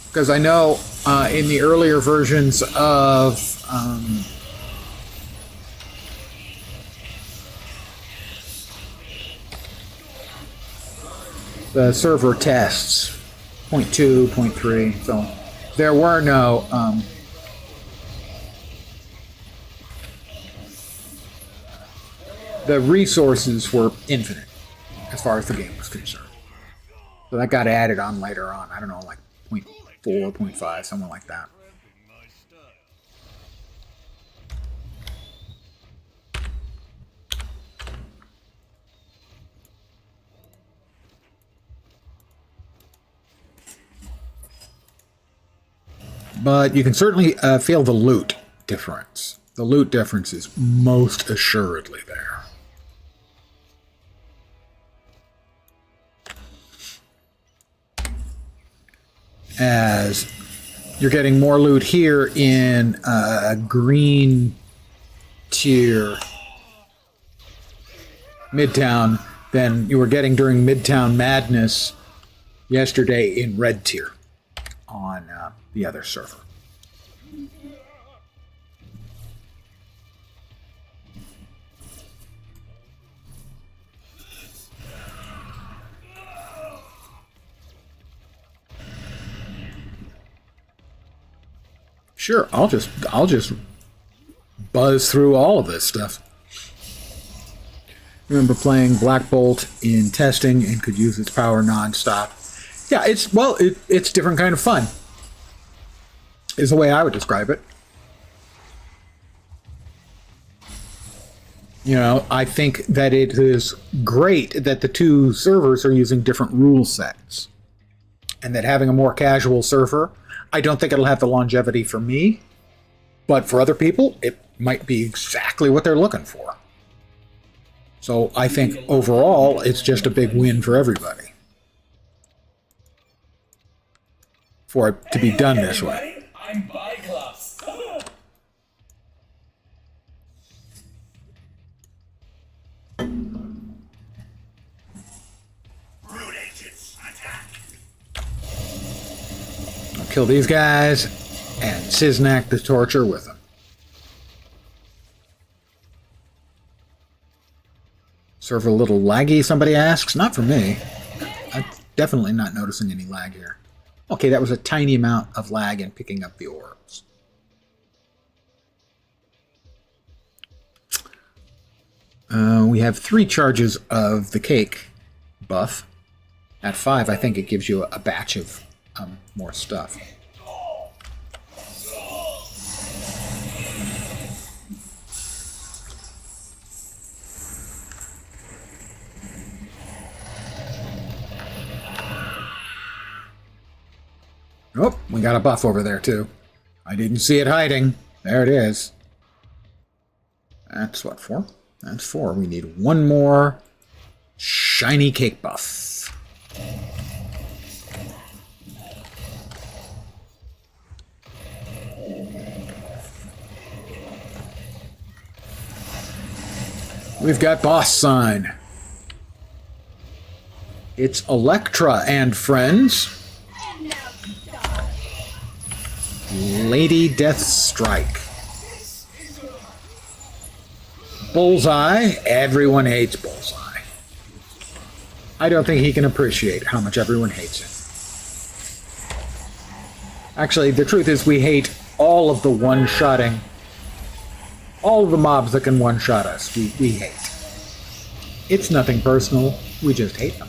Because I know in the earlier versions of the server tests, 0.2, 0.3, so there were no the resources were infinite as far as the game was concerned. So that got added on later on. I don't know, like 0.4, 0.5, something like that. But you can certainly feel the loot difference. The loot difference is most assuredly there. As you're getting more loot here in green tier Midtown than you were getting during Midtown Madness yesterday in red tier on the other server. Sure, I'll just buzz through all of this stuff. Remember playing Black Bolt in testing and could use its power nonstop. Yeah, it's different kind of fun. Is the way I would describe it. You know, I think that it is great that the two servers are using different rule sets. And that having a more casual server, I don't think it'll have the longevity for me. But for other people, it might be exactly what they're looking for. So I think overall, it's just a big win for everybody. For it to be done this way. I'm Biclops. Root agent Kill these guys and Siznak the Torture with them. Server a little laggy, somebody asks. Not for me. I'm definitely not noticing any lag here. Okay, that was a tiny amount of lag in picking up the orbs. We have 3 charges of the cake buff. At 5, I think it gives you a batch of more stuff. Oh, we got a buff over there too. I didn't see it hiding. There it is. That's what, 4? That's 4. We need 1 more shiny cake buff. We've got boss sign. It's Electra and friends. Lady Deathstrike. Bullseye. Everyone hates Bullseye. I don't think he can appreciate how much everyone hates him. Actually, the truth is we hate all of the one-shotting. All of the mobs that can one-shot us, we hate. It's nothing personal, we just hate them.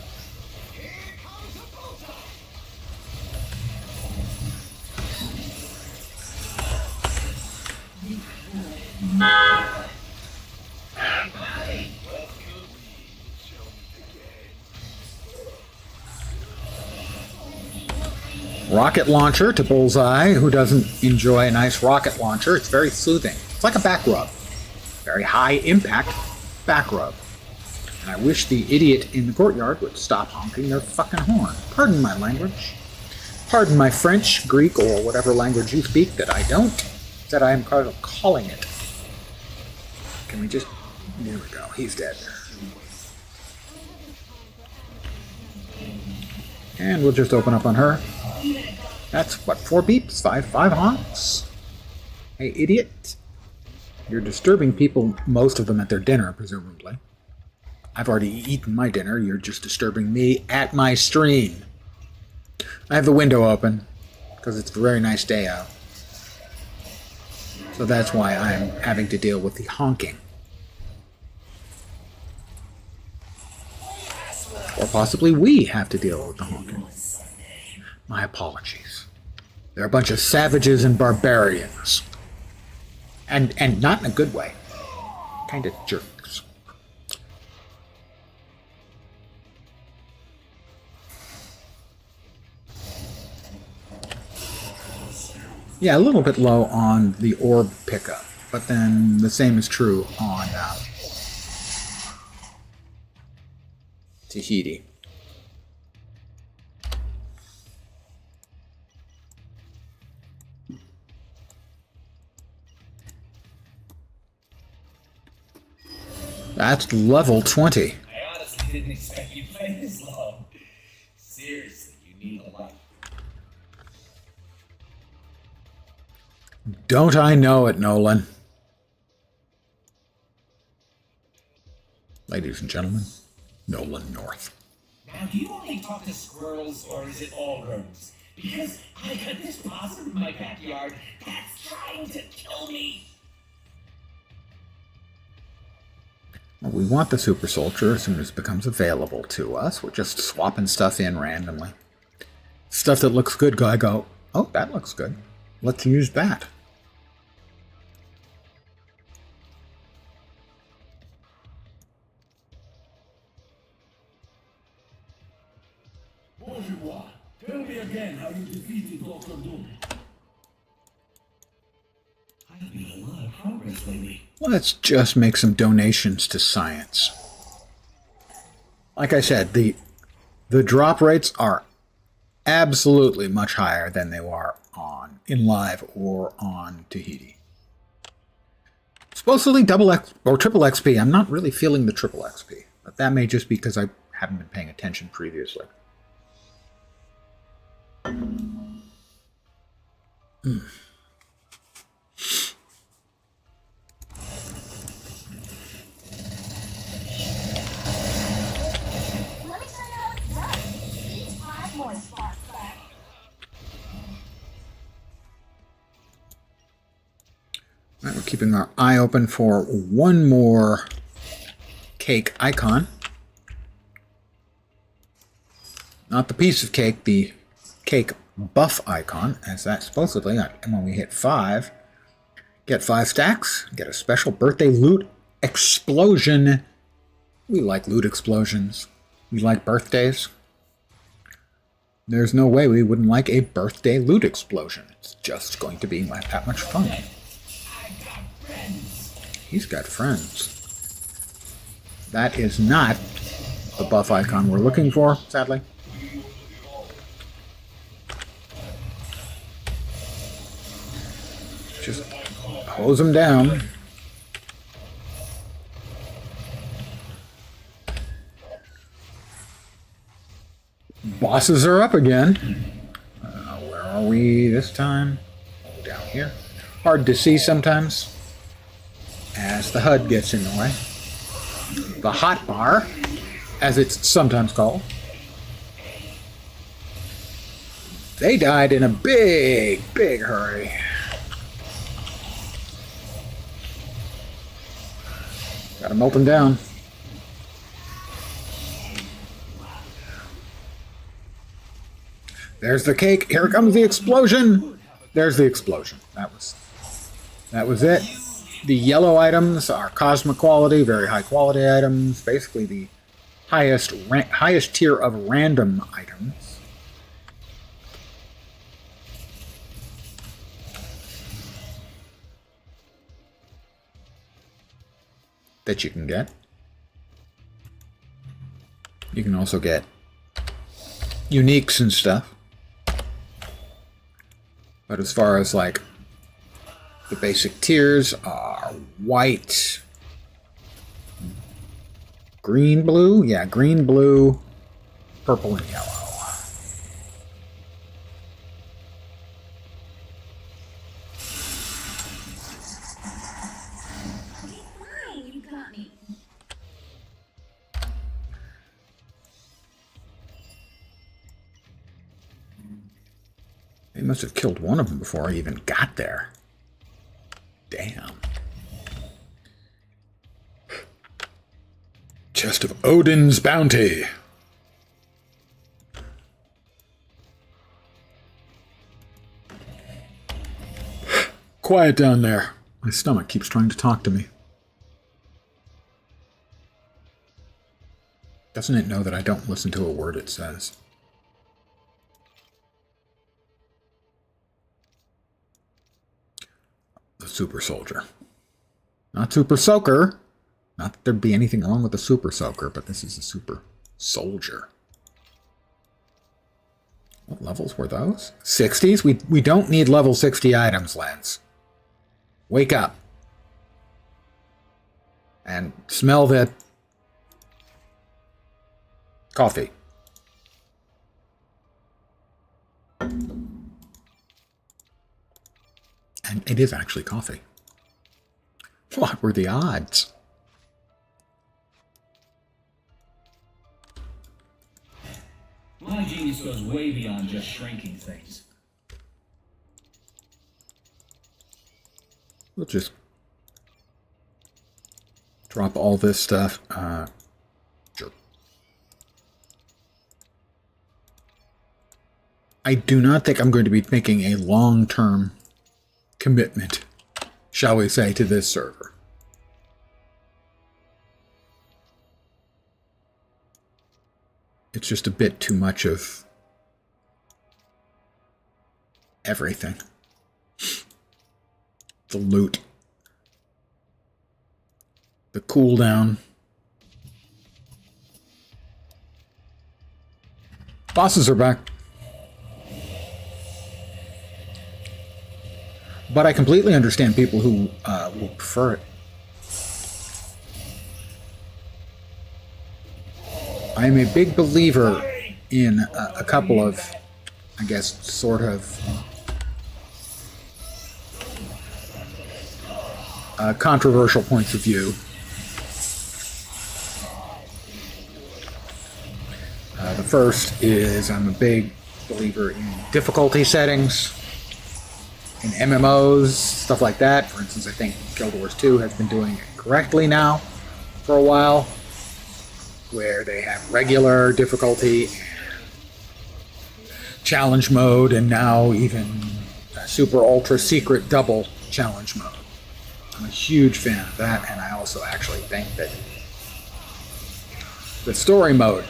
Rocket launcher to Bullseye. Who doesn't enjoy a nice rocket launcher? It's very soothing. It's like a back rub. Very high impact back rub. And I wish the idiot in the courtyard would stop honking their fucking horn. Pardon my language. Pardon my French, Greek, or whatever language you speak that I don't. That I am calling it. Can we just... There we go. He's dead. And we'll just open up on her. That's, what, 4 beeps? 5 honks? Hey, idiot. You're disturbing people, most of them at their dinner, presumably. I've already eaten my dinner. You're just disturbing me at my stream. I have the window open, because it's a very nice day out. So that's why I'm having to deal with the honking. Or possibly we have to deal with the honking. My apologies. They're a bunch of savages and barbarians. And not in a good way. Kind of jerks. Yeah, a little bit low on the orb pickup. But then the same is true on Tahiti. That's level 20. I honestly didn't expect you to play this long. Seriously, you need a life. Don't I know it, Nolan? Ladies and gentlemen, Nolan North. Now, do you only talk to squirrels, or is it all rodents? Because I got this possum in my backyard that's trying to kill me. We want the super soldier as soon as it becomes available to us. We're just swapping stuff in randomly. Stuff that looks good, I go, oh, that looks good. Let's use that. Bonjour. Tell me again how you defeated Dr. Doom. I've made a lot of progress lately. Let's just make some donations to science. Like I said, the drop rates are absolutely much higher than they are in live or on Tahiti. Supposedly double X or triple XP. I'm not really feeling the triple XP, but that may just be because I haven't been paying attention previously. Let me tell you how it's done. These 5 more sparks back. Right, we're keeping our eye open for one more cake icon. Not the piece of cake, the cake buff icon, as that supposedly, when we hit 5, get 5 stacks, get a special birthday loot explosion. We like loot explosions. We like birthdays. There's no way we wouldn't like a birthday loot explosion. It's just going to be like that much fun. He's got friends. That is not the buff icon we're looking for, sadly. Just hose him down. Bosses are up again. Where are we this time? Oh, down here. Hard to see sometimes as the HUD gets in the way. The hot bar, as it's sometimes called. They died in a big, big hurry. Gotta melt them down. There's the cake. Here comes the explosion. There's the explosion. That was it. The yellow items are cosmic quality, very high quality items. Basically, the highest tier of random items. That you can get. You can also get uniques and stuff. But as far as like the basic tiers are white, green, blue, yeah, green, blue, purple, and yellow. You got me. They must have killed one of them before I even got there. Damn. Chest of Odin's Bounty. Quiet down there. My stomach keeps trying to talk to me. Doesn't it know that I don't listen to a word it says? The super soldier. Not super soaker. Not that there'd be anything wrong with the super soaker, but this is a super soldier. What levels were those? 60s? We don't need level 60 items, Lance. Wake up. And smell the coffee. And it is actually coffee. What were the odds? My genius goes way beyond just shrinking things. We'll just drop all this stuff. Sure. I do not think I'm going to be making a long-term commitment, shall we say, to this server. It's just a bit too much of everything. The loot. The cooldown. Bosses are back. But I completely understand people who will prefer it. I am a big believer in a couple of, I guess, sort of controversial points of view. The first is I'm a big believer in difficulty settings in MMOs, stuff like that. For instance, I think Guild Wars 2 has been doing it correctly now for a while, where they have regular difficulty and challenge mode, and now even super ultra secret double challenge mode. I'm a huge fan of that, and I also actually think that the story mode,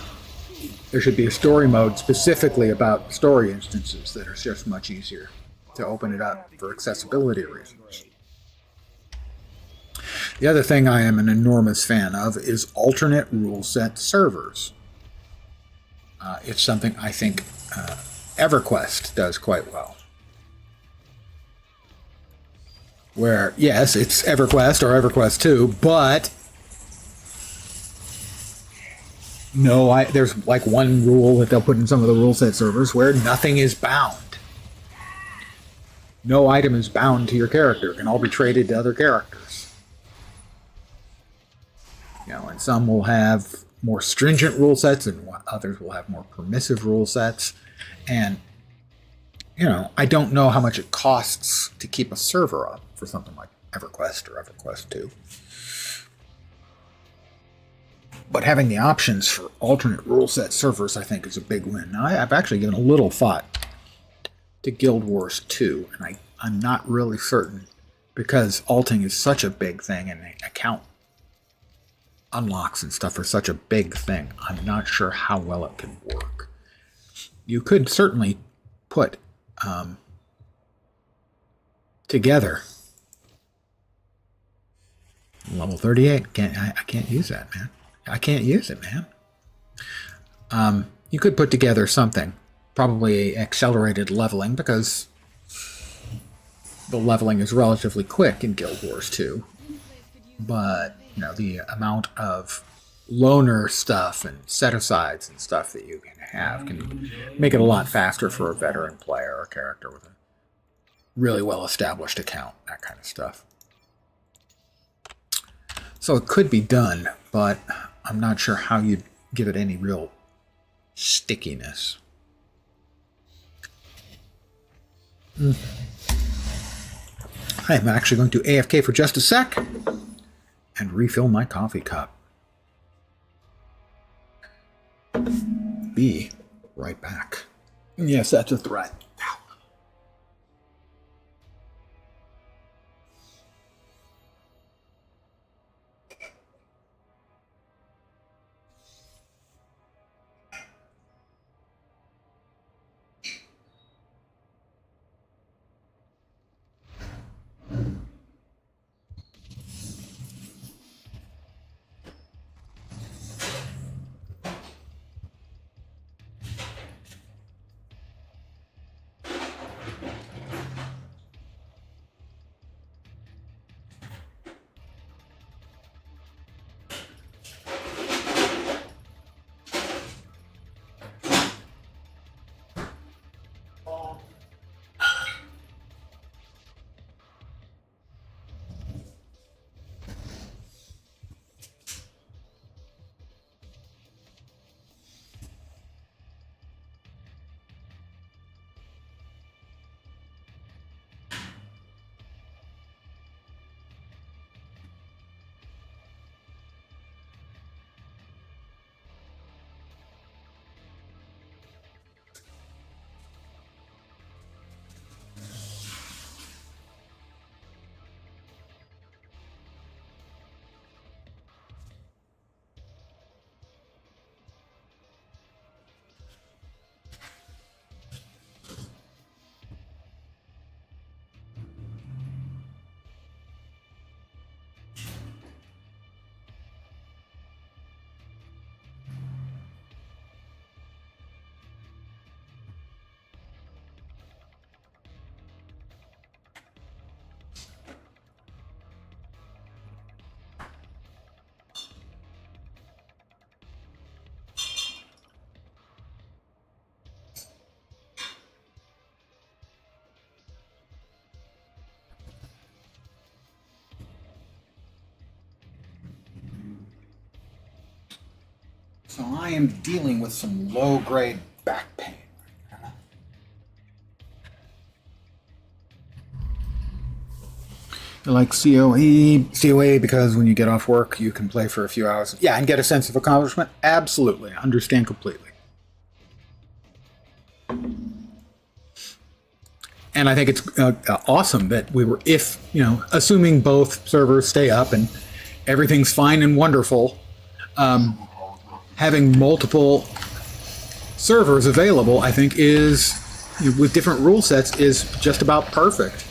there should be a story mode specifically about story instances that are just much easier to open it up for accessibility reasons. The other thing I am an enormous fan of is alternate rule set servers. It's something I think EverQuest does quite well. Where, yes, it's EverQuest or EverQuest 2, but no, there's like one rule that they'll put in some of the rule set servers where nothing is bound. No item is bound to your character. It can all be traded to other characters. You know, and some will have more stringent rule sets, and others will have more permissive rule sets. And, you know, I don't know how much it costs to keep a server up for something like EverQuest or EverQuest 2. But having the options for alternate rule set servers, I think, is a big win. Now, I've actually given a little thought to Guild Wars 2, and I'm not really certain, because alting is such a big thing, and account unlocks and stuff are such a big thing. I'm not sure how well it can work. You could certainly put together level 38. I can't use that, man. I can't use it, man. You could put together something, probably accelerated leveling, because the leveling is relatively quick in Guild Wars 2. But, you know, the amount of loner stuff and set-asides and stuff that you can have can make it a lot faster for a veteran player or character with a really well-established account, that kind of stuff. So it could be done, but I'm not sure how you'd give it any real stickiness. I'm actually going to AFK for just a sec and refill my coffee cup. Be right back. Yes, that's a threat. So I am dealing with some low-grade back pain. I like COA because when you get off work, you can play for a few hours. Yeah, and get a sense of accomplishment. Absolutely, I understand completely. And I think it's awesome that we were, assuming both servers stay up and everything's fine and wonderful, having multiple servers available, I think is, with different rule sets, is just about perfect.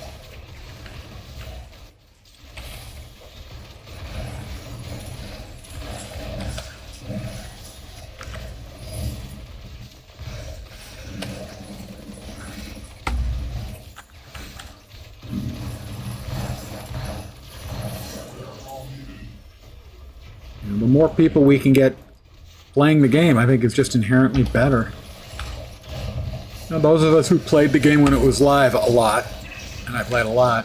The more people we can get playing the game, I think is just inherently better. Those of us who played the game when it was live a lot, and I played a lot,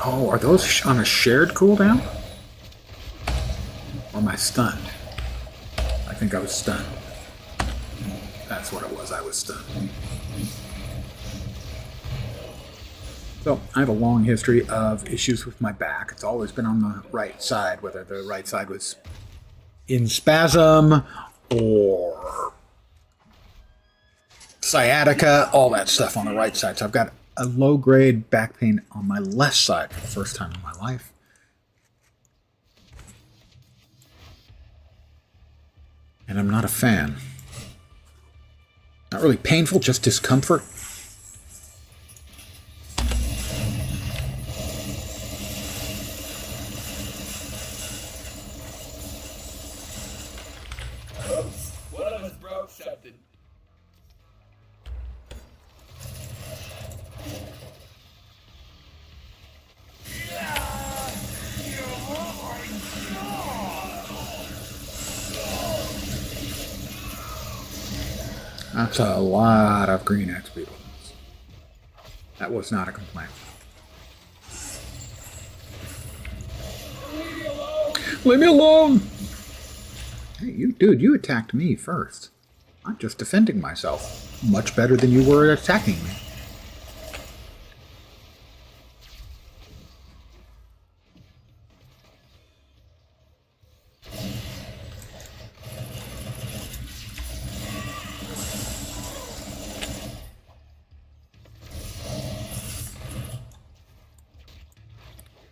oh, are those on a shared cooldown? Or am I stunned? I think I was stunned. That's what it was, I was stunned. So, I have a long history of issues with my back. It's always been on the right side, whether the right side was in spasm or sciatica, all that stuff on the right side. So I've got a low-grade back pain on my left side for the first time in my life. And I'm not a fan. Not really painful, just discomfort. Oops, one of us broke something. That's a lot of green XP. That was not a complaint. Leave me alone! Hey, you attacked me first. I'm just defending myself. Much better than you were attacking me.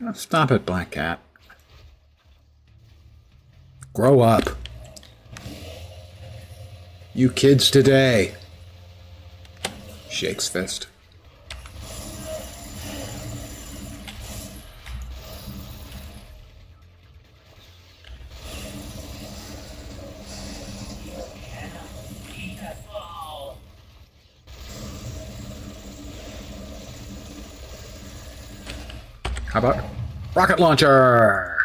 Oh, stop it, Black Cat. Grow up. You kids today. Shakes fist. How about rocket launcher?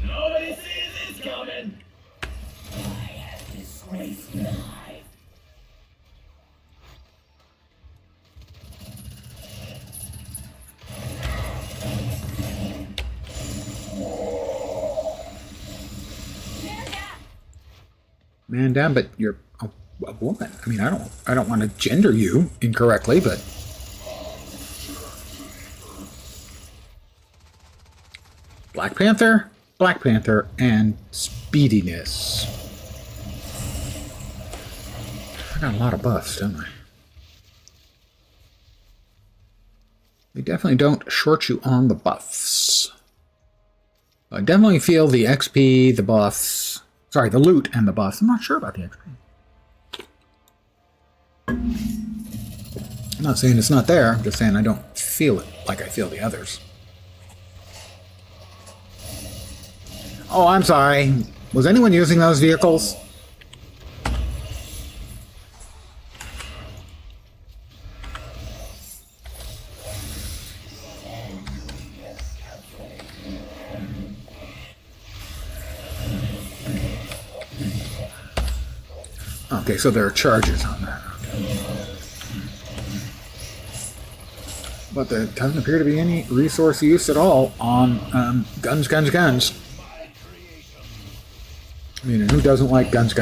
Nobody sees this coming. I have disgraced the hive. Man down, but you're a woman. I mean, I don't want to gender you incorrectly, but Black Panther, and speediness. I got a lot of buffs, don't I? They definitely don't short you on the buffs. I definitely feel the XP, the buffs. Sorry, the loot and the buffs. I'm not sure about the XP. I'm not saying it's not there. I'm just saying I don't feel it like I feel the others. Oh, I'm sorry. Was anyone using those vehicles? Okay, so there are charges on that. But there doesn't appear to be any resource use at all on guns. I mean, and who doesn't like guns?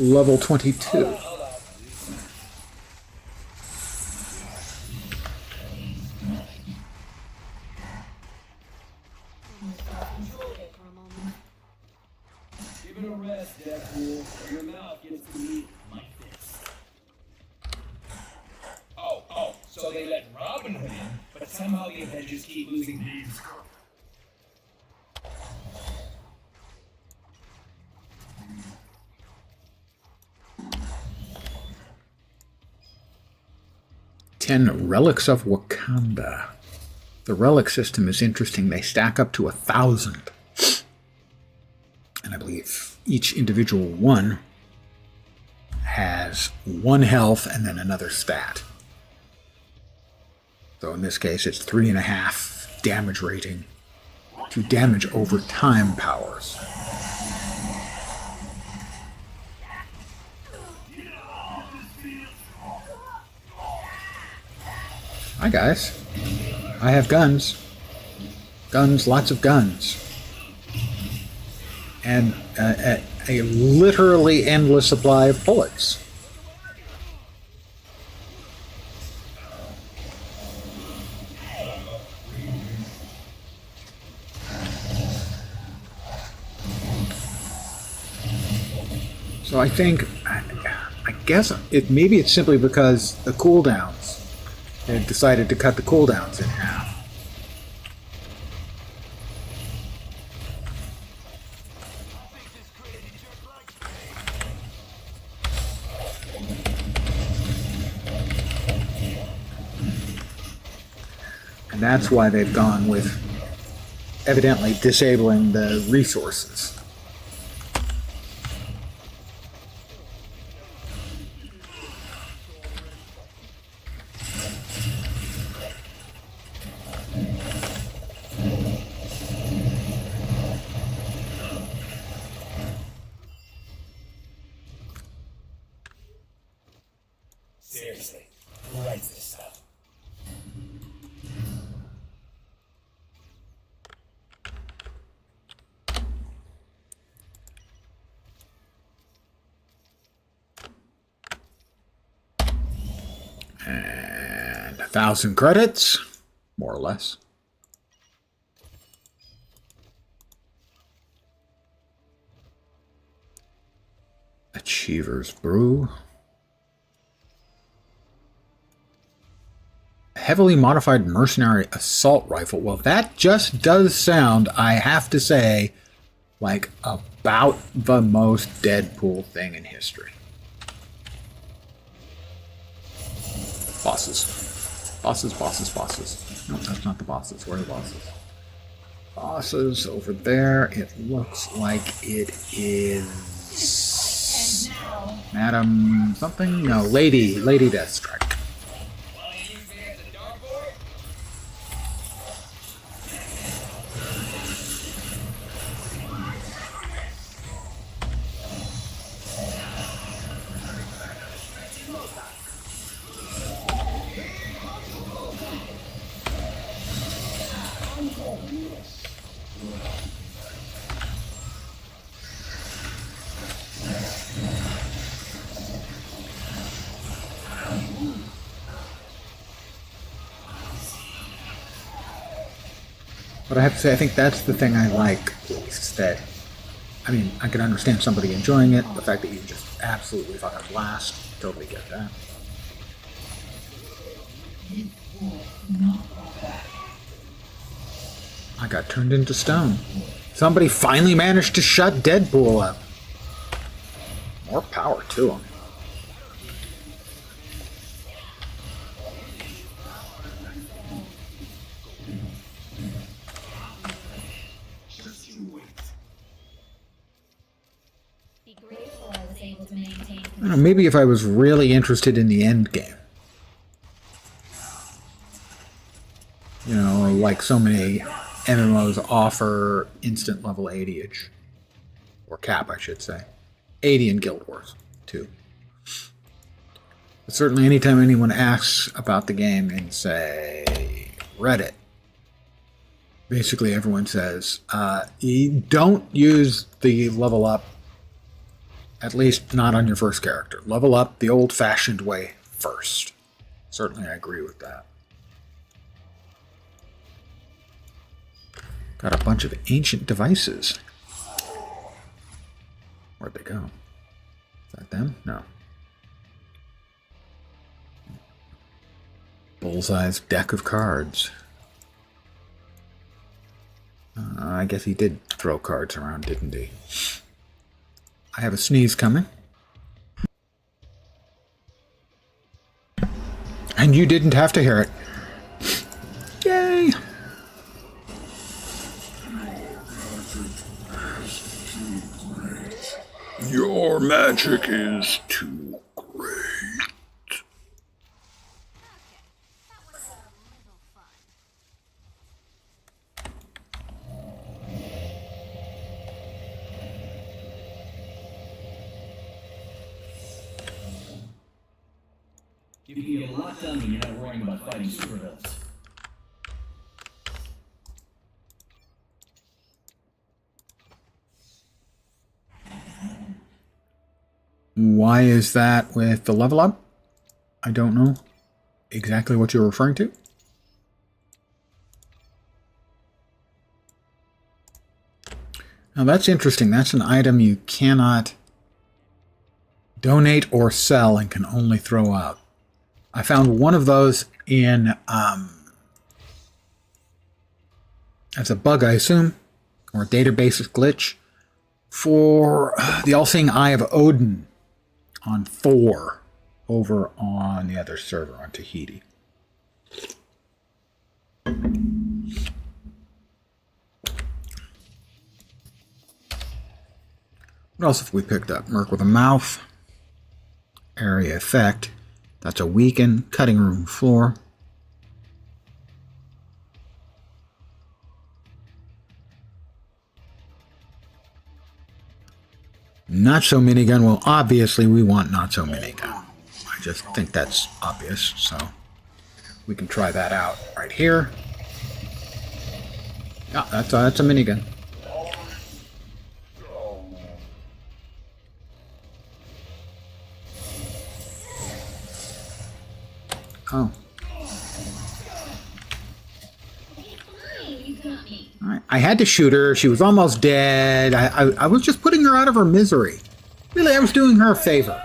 Level 22. For a moment. Give it a rest, Deadpool. Your mouth gets to me like this. Oh, so they let Robin win, but somehow the Avengers keep losing these. Relics of Wakanda. The relic system is interesting. They stack up to 1,000. And I believe each individual one has 1 health and then another stat. So in this case, it's 3.5 damage rating to damage over time powers. Hi guys, I have guns. Guns, lots of guns. And a literally endless supply of bullets. So I think, I guess maybe it's simply because the cooldowns. They decided to cut the cooldowns in half. And that's why they've gone with evidently disabling the resources. Seriously, who writes this stuff? And 1,000 credits, more or less. Achiever's Brew. Heavily modified mercenary assault rifle. Well, that just does sound, I have to say, like about the most Deadpool thing in history. Bosses. No, that's not the bosses. Where are the bosses? Bosses over there. It looks like it is Madam something? No, Lady Deathstrike. But I have to say, I think that's the thing I like, is that, I mean, I can understand somebody enjoying it, the fact that you just absolutely fucking blast, totally get that. I got turned into stone. Somebody finally managed to shut Deadpool up. More power to him. don't know, maybe if I was really interested in the end game. You know, like so many MMOs offer instant level 80-age. Or cap, I should say. 80 in Guild Wars, too. But certainly anytime anyone asks about the game in, say, Reddit, basically everyone says, you don't use the level up, at least not on your first character. Level up the old-fashioned way first. Certainly I agree with that. Got a bunch of ancient devices. Where'd they go? Is that them? No. Bullseye's deck of cards. I guess he did throw cards around, didn't he? I have a sneeze coming. And you didn't have to hear it. Yay! Your magic is too great. You can get a lot done when you're not worrying about fighting supervillains. Why is that with the level up? I don't know exactly what you're referring to. Now that's interesting. That's an item you cannot donate or sell and can only throw out. I found one of those in, as a bug, I assume, or a database glitch, for the All-Seeing Eye of Odin on 4 over on the other server, on Tahiti. What else have we picked up? Merc with a Mouth. Area Effect. That's a weaken. Cutting room floor. Not so minigun. Well, obviously we want not so minigun. I just think that's obvious, so we can try that out right here. Yeah, that's a minigun. Oh. Alright, I had to shoot her. She was almost dead. I was just putting her out of her misery. Really, I was doing her a favor.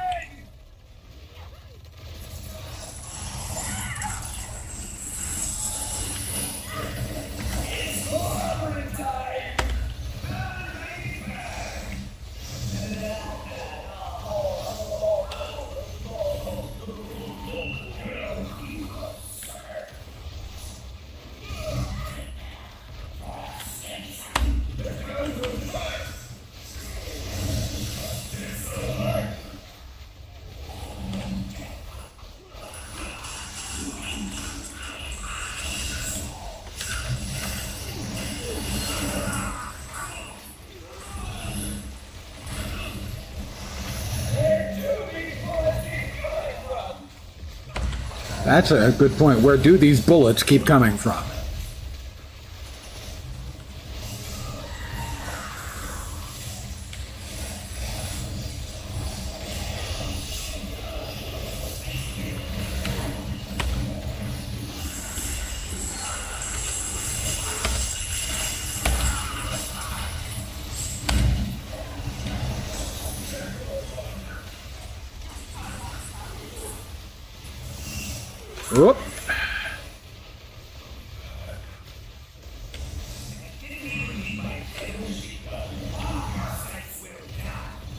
That's a good point. Where do these bullets keep coming from? Whoop.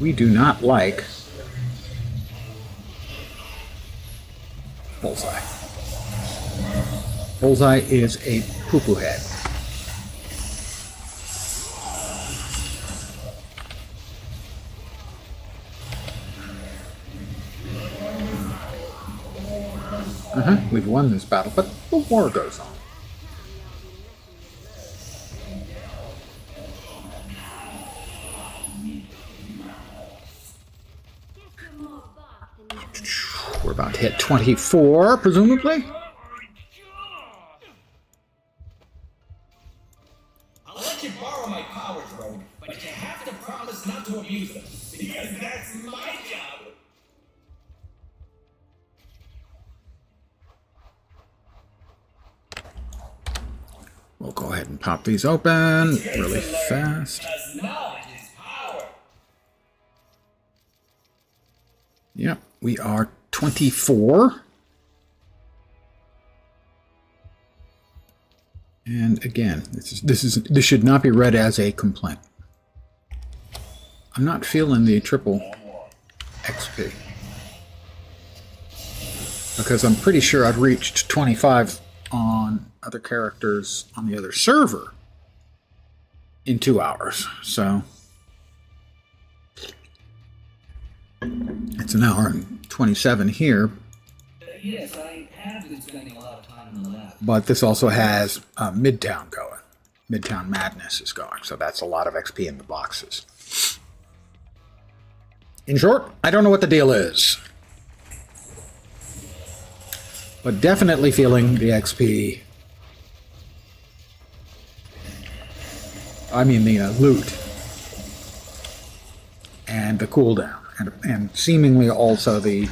We do not like Bullseye. Bullseye is a poo-poo head. We've won this battle, but the war goes on. We're about to hit 24, presumably. I'll let you borrow my powers, Rogue, but you have to promise not to abuse them, because that's my job. We'll go ahead and pop these open really fast. Because knowledge is power. Yep, we are 24. And again, this should not be read as a complaint. I'm not feeling the triple XP. Because I'm pretty sure I've reached 25 on other characters on the other server in 2 hours. So it's an hour and 27 here. Yes, I have been spending a lot of time in the lab. But this also has Midtown going. Midtown Madness is going, so that's a lot of XP in the boxes. In short, I don't know what the deal is. But definitely feeling the XP. I mean the loot. And the cooldown. And seemingly also the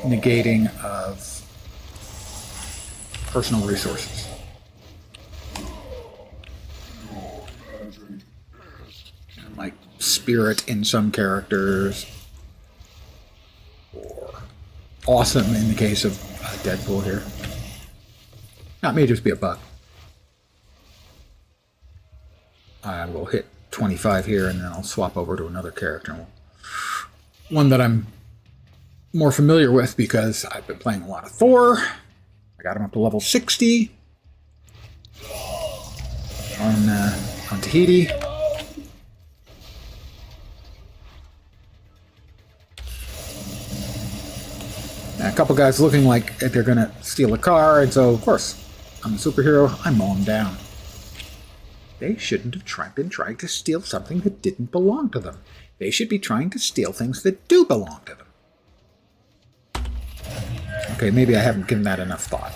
negating of personal resources. Like spirit in some characters, or awesome in the case of Deadpool here. That may just be a bug. I will hit 25 here and then I'll swap over to another character. One that I'm more familiar with because I've been playing a lot of Thor. I got him up to level 60 on Tahiti. A couple guys looking like they're gonna steal a car, and so of course I'm a superhero. I mow them down. They shouldn't have been trying to steal something that didn't belong to them. They should be trying to steal things that do belong to them. Okay, maybe I haven't given that enough thought.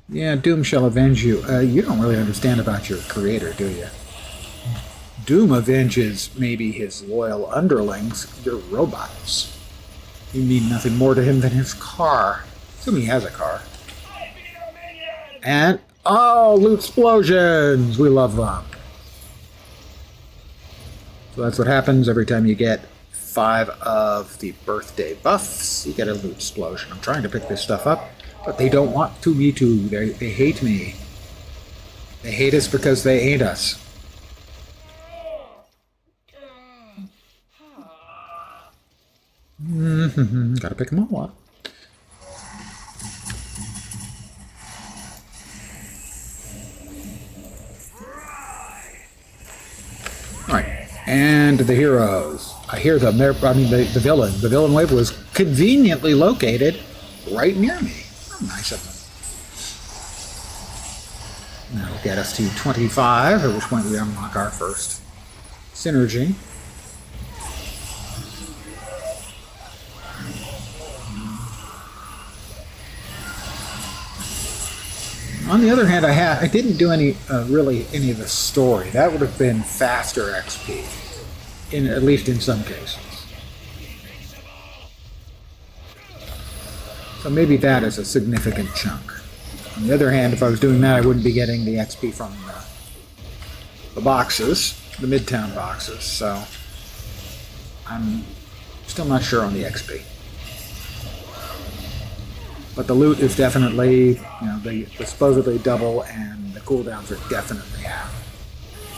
Yeah, Doom shall avenge you. You don't really understand about your creator, do you? Doom avenges maybe his loyal underlings, your robots. You mean nothing more to him than his car. Assuming he has a car. And, oh, loot explosions! We love them. So that's what happens every time you get 5 of the birthday buffs. You get a loot explosion. I'm trying to pick this stuff up, but they don't want to me to. They hate me. They hate us because they ain't us. Gotta pick them all up. Alright, and the heroes. I hear them. The villain. The villain wave was conveniently located right near me. Oh, nice of them. That'll get us to 25, at which point we unlock our first synergy. On the other hand, I didn't do any any of the story. That would have been faster XP, at least in some cases. So maybe that is a significant chunk. On the other hand, if I was doing that, I wouldn't be getting the XP from the boxes, the Midtown boxes. So I'm still not sure on the XP. But the loot is definitely, the supposedly double, and the cooldowns are definitely half.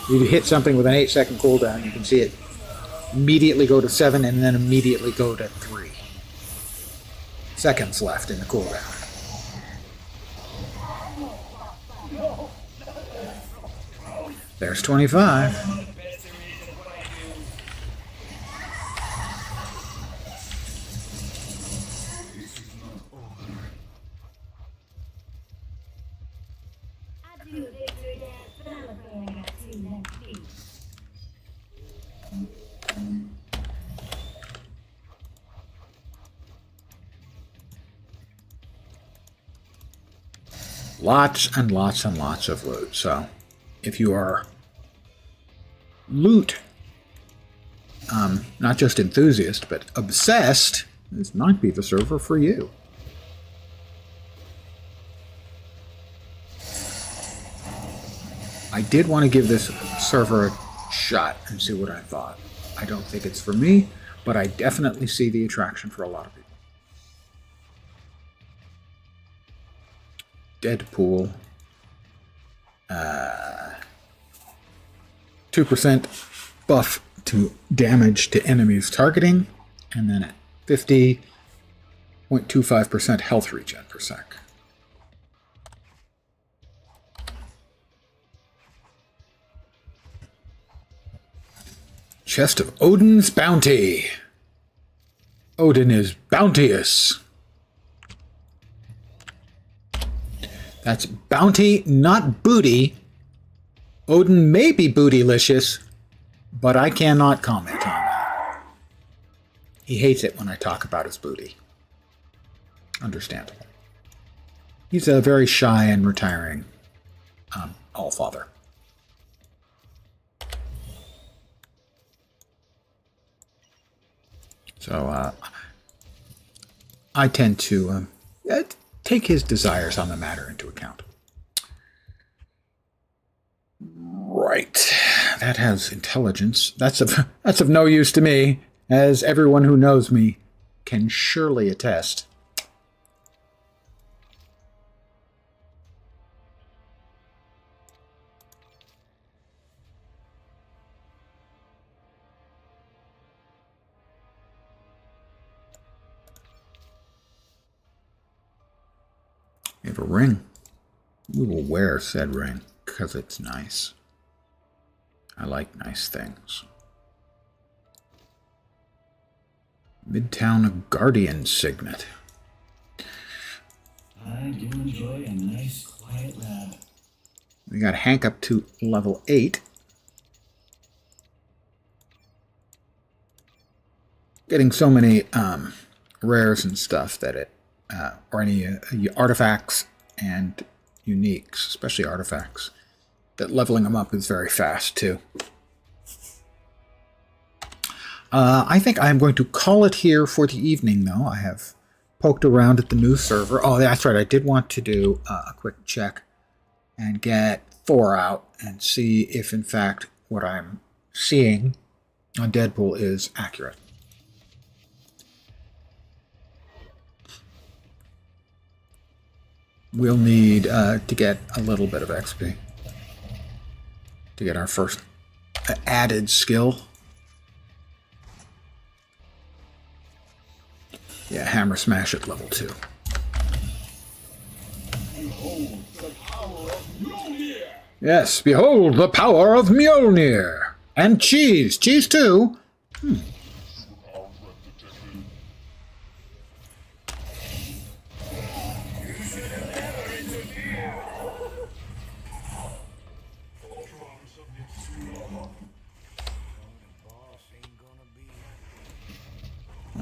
You hit something with an 8-second cooldown, you can see it immediately go to 7 and then immediately go to 3 seconds left in the cooldown. There's 25. Lots and lots and lots of loot. So if you are loot, not just enthusiast, but obsessed, this might be the server for you. I did want to give this server a shot and see what I thought. I don't think it's for me, but I definitely see the attraction for a lot of people. Deadpool. 2% buff to damage to enemies targeting, and then at 50.25% health regen per sec. Chest of Odin's Bounty. Odin is bounteous. That's bounty, not booty. Odin may be bootylicious, but I cannot comment on that. He hates it when I talk about his booty. Understandable. He's a very shy and retiring allfather. So I tend to take his desires on the matter into account. Right. That has intelligence. That's of no use to me, as everyone who knows me can surely attest. We have a ring. We will wear said ring because it's nice. I like nice things. Midtown Guardian Signet. I do enjoy a nice quiet lab. We got Hank up to level 8. Getting so many rares and stuff that it, or any artifacts and uniques, especially artifacts, that leveling them up is very fast too. I think I'm going to call it here for the evening, though. I have poked around at the new server. Oh, that's right. I did want to do a quick check and get Thor out and see if, in fact, what I'm seeing on Deadpool is accurate. We'll need to get a little bit of XP to get our first added skill. Yeah, hammer smash at level 2. Behold the power of Mjolnir! Yes, behold the power of Mjolnir! And cheese! Cheese too!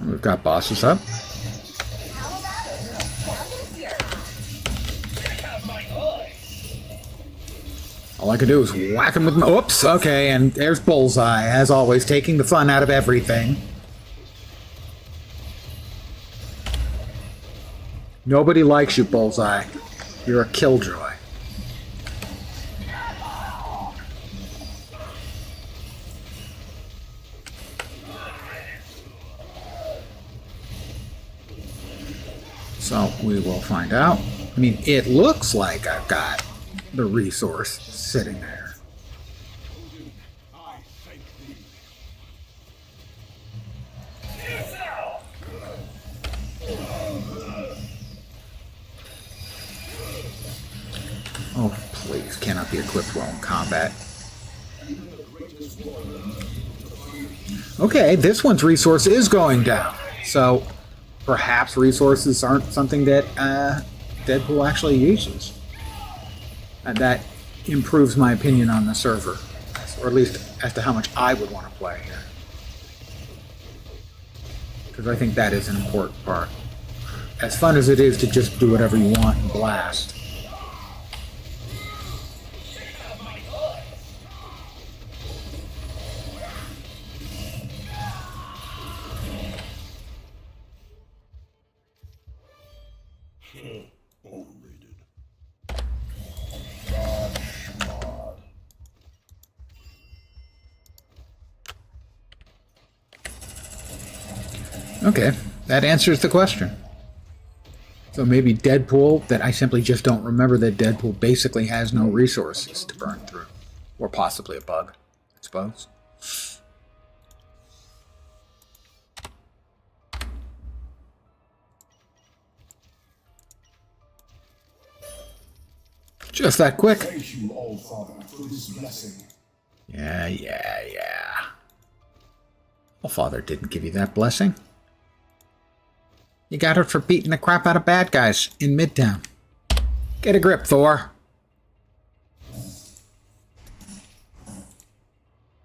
We've got bosses up. All I can do is whack him with my... Oops, okay, and there's Bullseye, as always, taking the fun out of everything. Nobody likes you, Bullseye. You're a killjoy. So we will find out. I mean, it looks like I've got the resource sitting there. I thank thee. Oh, please, cannot be equipped while in combat. Okay, this one's resource is going down. So perhaps resources aren't something that Deadpool actually uses. And that improves my opinion on the server, or at least as to how much I would want to play here. Because I think that is an important part. As fun as it is to just do whatever you want and blast, Overrated. Okay, that answers the question. So maybe Deadpool, that I simply just don't remember that Deadpool basically has no resources to burn through. Or possibly a bug, I suppose. Just that quick. Thank you, All Father, for this blessing. Yeah. Well, Father didn't give you that blessing. You got it for beating the crap out of bad guys in Midtown. Get a grip, Thor.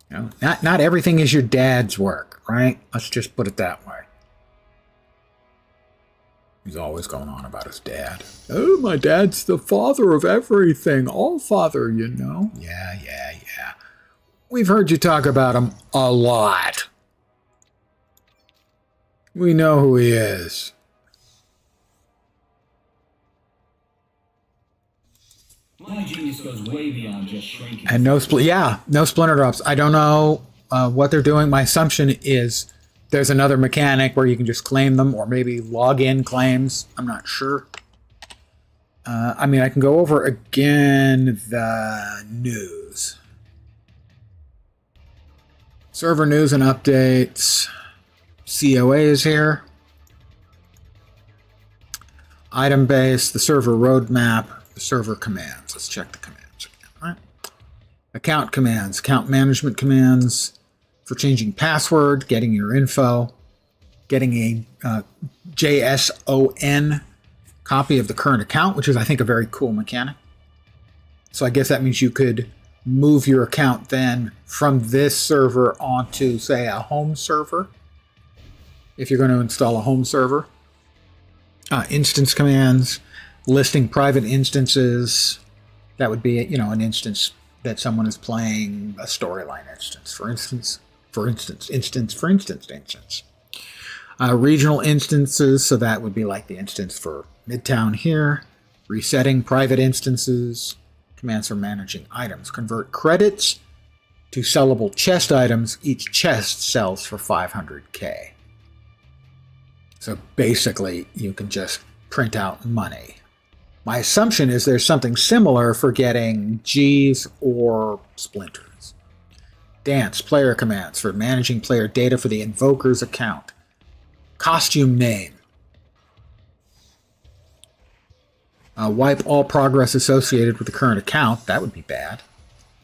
You know, not everything is your dad's work, right? Let's just put it that way. He's always going on about his dad. Oh, my dad's the father of everything. All father, you know. Yeah. We've heard you talk about him a lot. We know who he is. My genius goes way beyond just shrinking. And no splinter drops. I don't know what they're doing. My assumption is there's another mechanic where you can just claim them, or maybe log in claims. I'm not sure. I mean, I can go over again the news. Server news and updates. COA is here. Item base, the server roadmap, the server commands. Let's check the commands again. All right. Account commands, account management commands for changing password, getting your info, getting a JSON copy of the current account, which is, I think, a very cool mechanic. So I guess that means you could move your account then from this server onto, say, a home server, if you're going to install a home server. Instance commands, listing private instances. That would be, an instance that someone is playing a storyline instance, for instance. Regional instances, so that would be like the instance for Midtown here. Resetting private instances. Commands for managing items. Convert credits to sellable chest items. Each chest sells for 500k. So basically, you can just print out money. My assumption is there's something similar for getting G's or splinters. Dance, player commands for managing player data for the invoker's account. Costume name. Wipe all progress associated with the current account. That would be bad.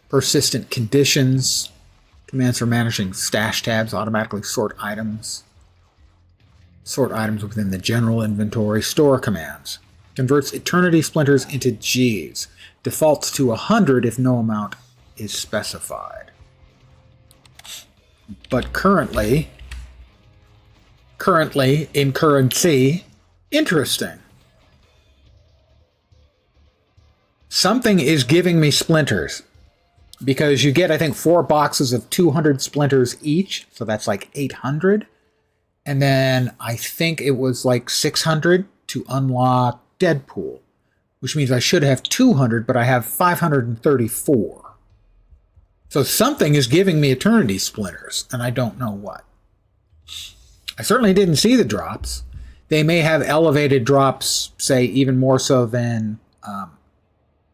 Persistent conditions. Commands for managing stash tabs. Automatically sort items. Sort items within the general inventory. Store commands. Converts eternity splinters into Gs. Defaults to 100 if no amount is specified. But currently in currency, interesting. Something is giving me splinters. Because you get, I think, 4 boxes of 200 splinters each. So that's like 800. And then I think it was like 600 to unlock Deadpool. Which means I should have 200, but I have 534. So something is giving me eternity splinters, and I don't know what. I certainly didn't see the drops. They may have elevated drops, say, even more so than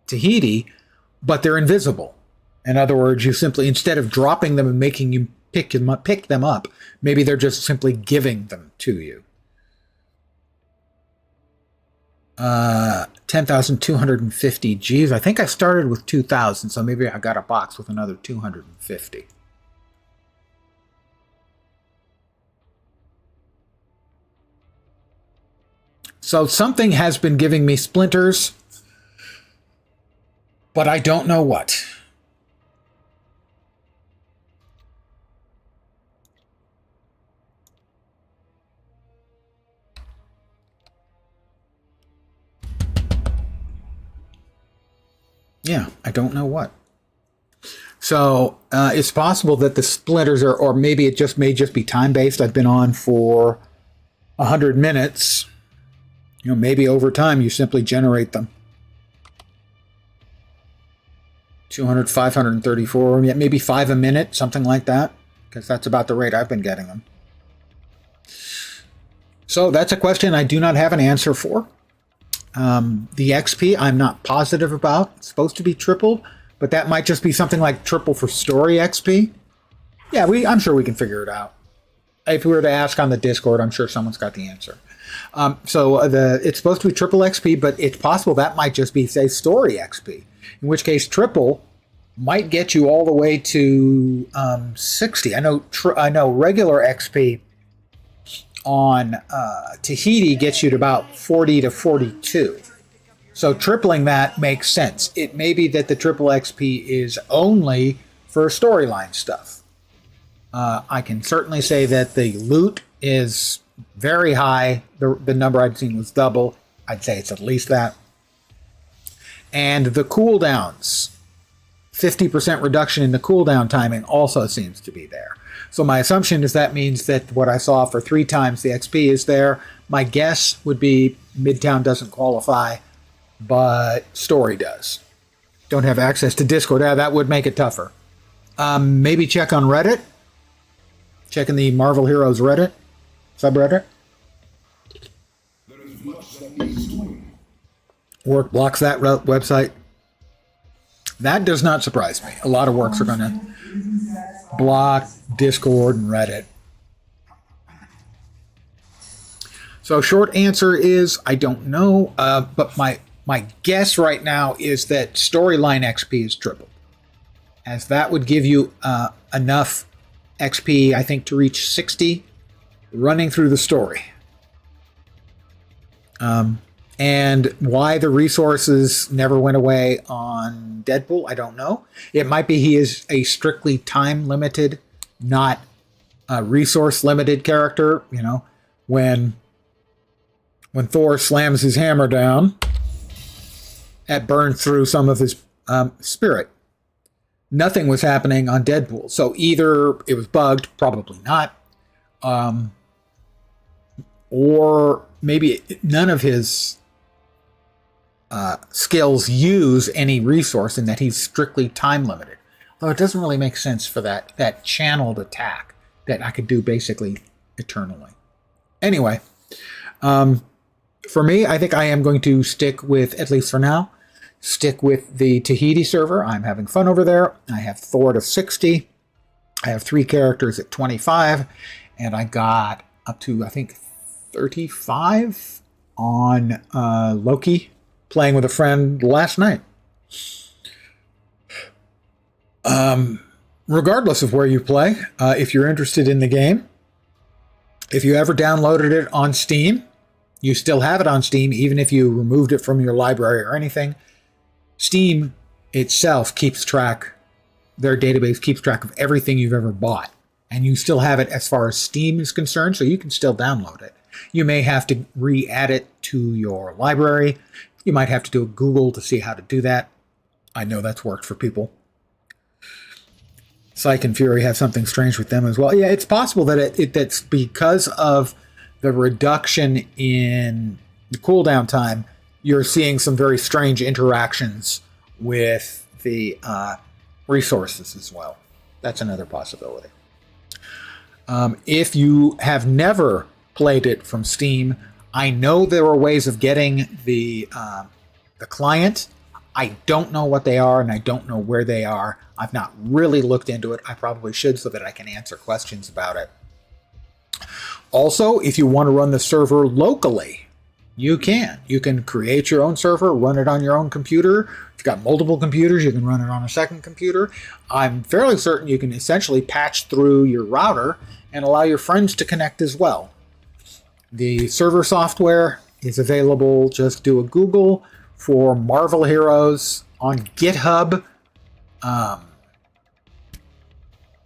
Tahiti, but they're invisible. In other words, you simply, instead of dropping them and making you pick them up, maybe they're just simply giving them to you. 10,250 Gs. I think I started with 2,000, so maybe I got a box with another 250. So something has been giving me splinters, but I don't know what. Yeah, I don't know what. So it's possible that the splinters are, or maybe it may just be time-based. I've been on for 100 minutes. Maybe over time you simply generate them. 200, 534, yeah, maybe 5 a minute, something like that, because that's about the rate I've been getting them. So that's a question I do not have an answer for. The XP I'm not positive about. It's supposed to be triple, but that might just be something like triple for story XP. Yeah, I'm sure we can figure it out. If we were to ask on the Discord, I'm sure someone's got the answer. It's supposed to be triple XP, but it's possible that might just be, say, story XP. In which case, triple might get you all the way to 60. I know regular XP on Tahiti gets you to about 40 to 42. So tripling that makes sense. It may be that the triple XP is only for storyline stuff. I can certainly say that the loot is very high. The number I'd seen was double. I'd say it's at least that. And the cooldowns, 50% reduction in the cooldown timing also seems to be there. So my assumption is that means that what I saw for 3 times the XP is there. My guess would be Midtown doesn't qualify, but Story does. Don't have access to Discord. Yeah, that would make it tougher. Maybe check on Reddit. Check in the Marvel Heroes Reddit subreddit. There is much that needs doing. Work blocks that website. That does not surprise me. A lot of works are going to block Discord and Reddit. So short answer is I don't know, but my guess right now is that storyline XP is triple, as that would give you enough XP, I think, to reach 60 running through the story. And why the resources never went away on Deadpool, I don't know. It might be he is a strictly time-limited, not a resource-limited character. When Thor slams his hammer down, that burns through some of his spirit. Nothing was happening on Deadpool. So either it was bugged, probably not, or maybe none of his skills use any resource in that he's strictly time limited. Although it doesn't really make sense for that channeled attack that I could do basically eternally. Anyway, for me, I think I am going to stick with, at least for now, stick with the Tahiti server. I'm having fun over there. I have Thor to 60. I have 3 characters at 25, and I got up to, I think, 35 on Loki, playing with a friend last night. Regardless of where you play, if you're interested in the game, if you ever downloaded it on Steam, you still have it on Steam, even if you removed it from your library or anything. Steam itself keeps track, their database keeps track of everything you've ever bought. And you still have it as far as Steam is concerned, so you can still download it. You may have to re-add it to your library. You might have to do a Google to see how to do that. I know that's worked for people. Psych and Fury have something strange with them as well. Yeah, it's possible that that's because of the reduction in the cooldown time, you're seeing some very strange interactions with the resources as well. That's another possibility. If you have never played it from Steam, I know there are ways of getting the client. I don't know what they are, and I don't know where they are. I've not really looked into it. I probably should, so that I can answer questions about it. Also, if you want to run the server locally, you can. You can create your own server, run it on your own computer. If you've got multiple computers, you can run it on a second computer. I'm fairly certain you can essentially patch through your router and allow your friends to connect as well. The server software is available. Just do a Google for Marvel Heroes on GitHub.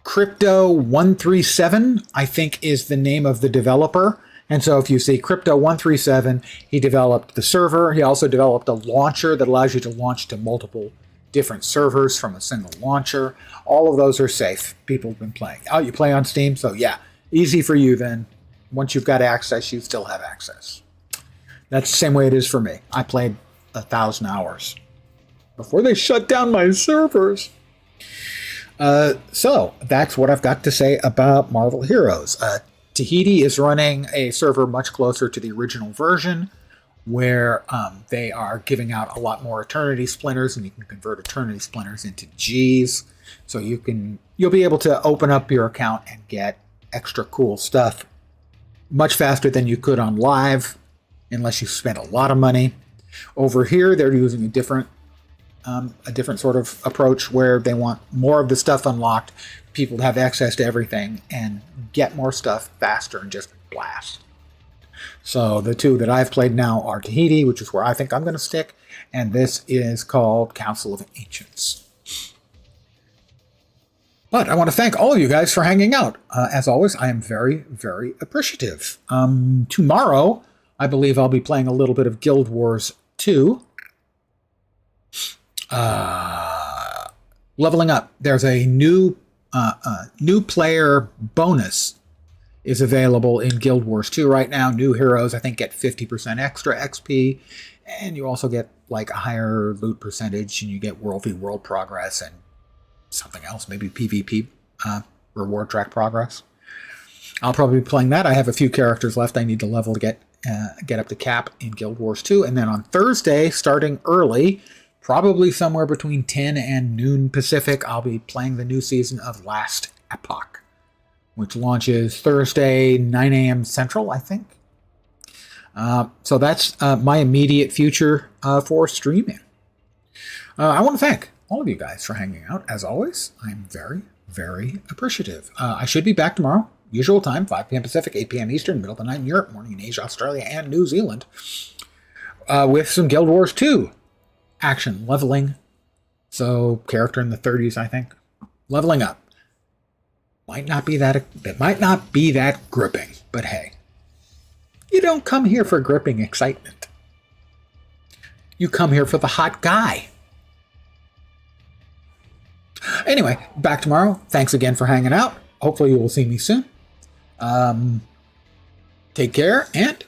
Crypto137, I think, is the name of the developer. And so if you see Crypto137, he developed the server. He also developed a launcher that allows you to launch to multiple different servers from a single launcher. All of those are safe. People have been playing. Oh, you play on Steam? So yeah, easy for you then. Once you've got access, you still have access. That's the same way it is for me. I played 1,000 hours before they shut down my servers. So that's what I've got to say about Marvel Heroes. Tahiti is running a server much closer to the original version, where they are giving out a lot more Eternity Splinters, and you can convert Eternity Splinters into Gs. So you'll be able to open up your account and get extra cool stuff much faster than you could on live, unless you spent a lot of money. Over here, they're using a different sort of approach where they want more of the stuff unlocked, people to have access to everything, and get more stuff faster and just blast. So the two that I've played now are Tahiti, which is where I think I'm going to stick, and this is called Council of Ancients. But I want to thank all of you guys for hanging out. As always, I am very, very appreciative. Tomorrow, I believe I'll be playing a little bit of Guild Wars 2. Leveling up. There's a new player bonus is available in Guild Wars 2 right now. New heroes, I think, get 50% extra XP, and you also get like a higher loot percentage, and you get world v world progress and something else, maybe PvP reward track progress. I'll probably be playing that. I have a few characters left I need to level to get up to cap in Guild Wars 2, and then on Thursday, starting early, probably somewhere between 10 and noon Pacific, I'll be playing the new season of Last Epoch, which launches Thursday, 9 a.m. Central, I think. So that's my immediate future for streaming. I want to thank all of you guys for hanging out. As always, I'm very, very appreciative. I should be back tomorrow, usual time, 5 p.m. Pacific, 8 p.m. Eastern, middle of the night in Europe, morning in Asia, Australia, and New Zealand, with some Guild Wars 2 action, leveling. So character in the 30s, I think. Leveling up. Might not be that gripping, but hey, you don't come here for gripping excitement. You come here for the hot guy. Anyway, back tomorrow. Thanks again for hanging out. Hopefully you will see me soon. Take care and